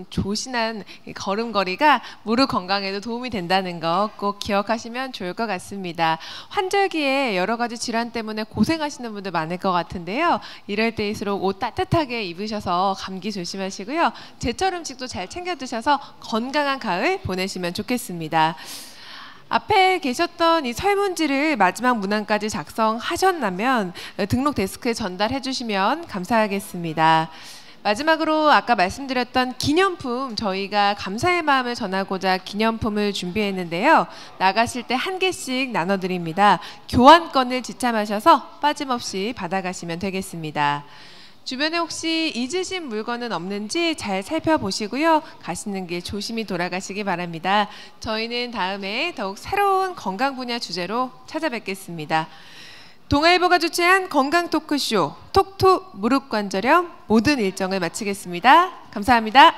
조신한 걸음걸이가 무릎 건강에도 도움이 된다는 거 꼭 기억하시면 좋을 것 같습니다. 환절기에 여러 가지 질환 때문에 고생하시는 분들 많을 것 같은데요. 이럴 때일수록 옷 따뜻하게 입으셔서 감기 조심하시고요. 제철 음식도 잘 챙겨 드셔서 건강한 가을 보내시면 좋겠습니다. 앞에 계셨던 이 설문지를 마지막 문항까지 작성하셨다면 등록 데스크에 전달해 주시면 감사하겠습니다. 마지막으로 아까 말씀드렸던 기념품, 저희가 감사의 마음을 전하고자 기념품을 준비했는데요. 나가실 때 한 개씩 나눠드립니다. 교환권을 지참하셔서 빠짐없이 받아가시면 되겠습니다. 주변에 혹시 잊으신 물건은 없는지 잘 살펴보시고요. 가시는 길 조심히 돌아가시기 바랍니다. 저희는 다음에 더욱 새로운 건강 분야 주제로 찾아뵙겠습니다. 동아일보가 주최한 건강 토크쇼 톡투 무릎관절염 모든 일정을 마치겠습니다. 감사합니다.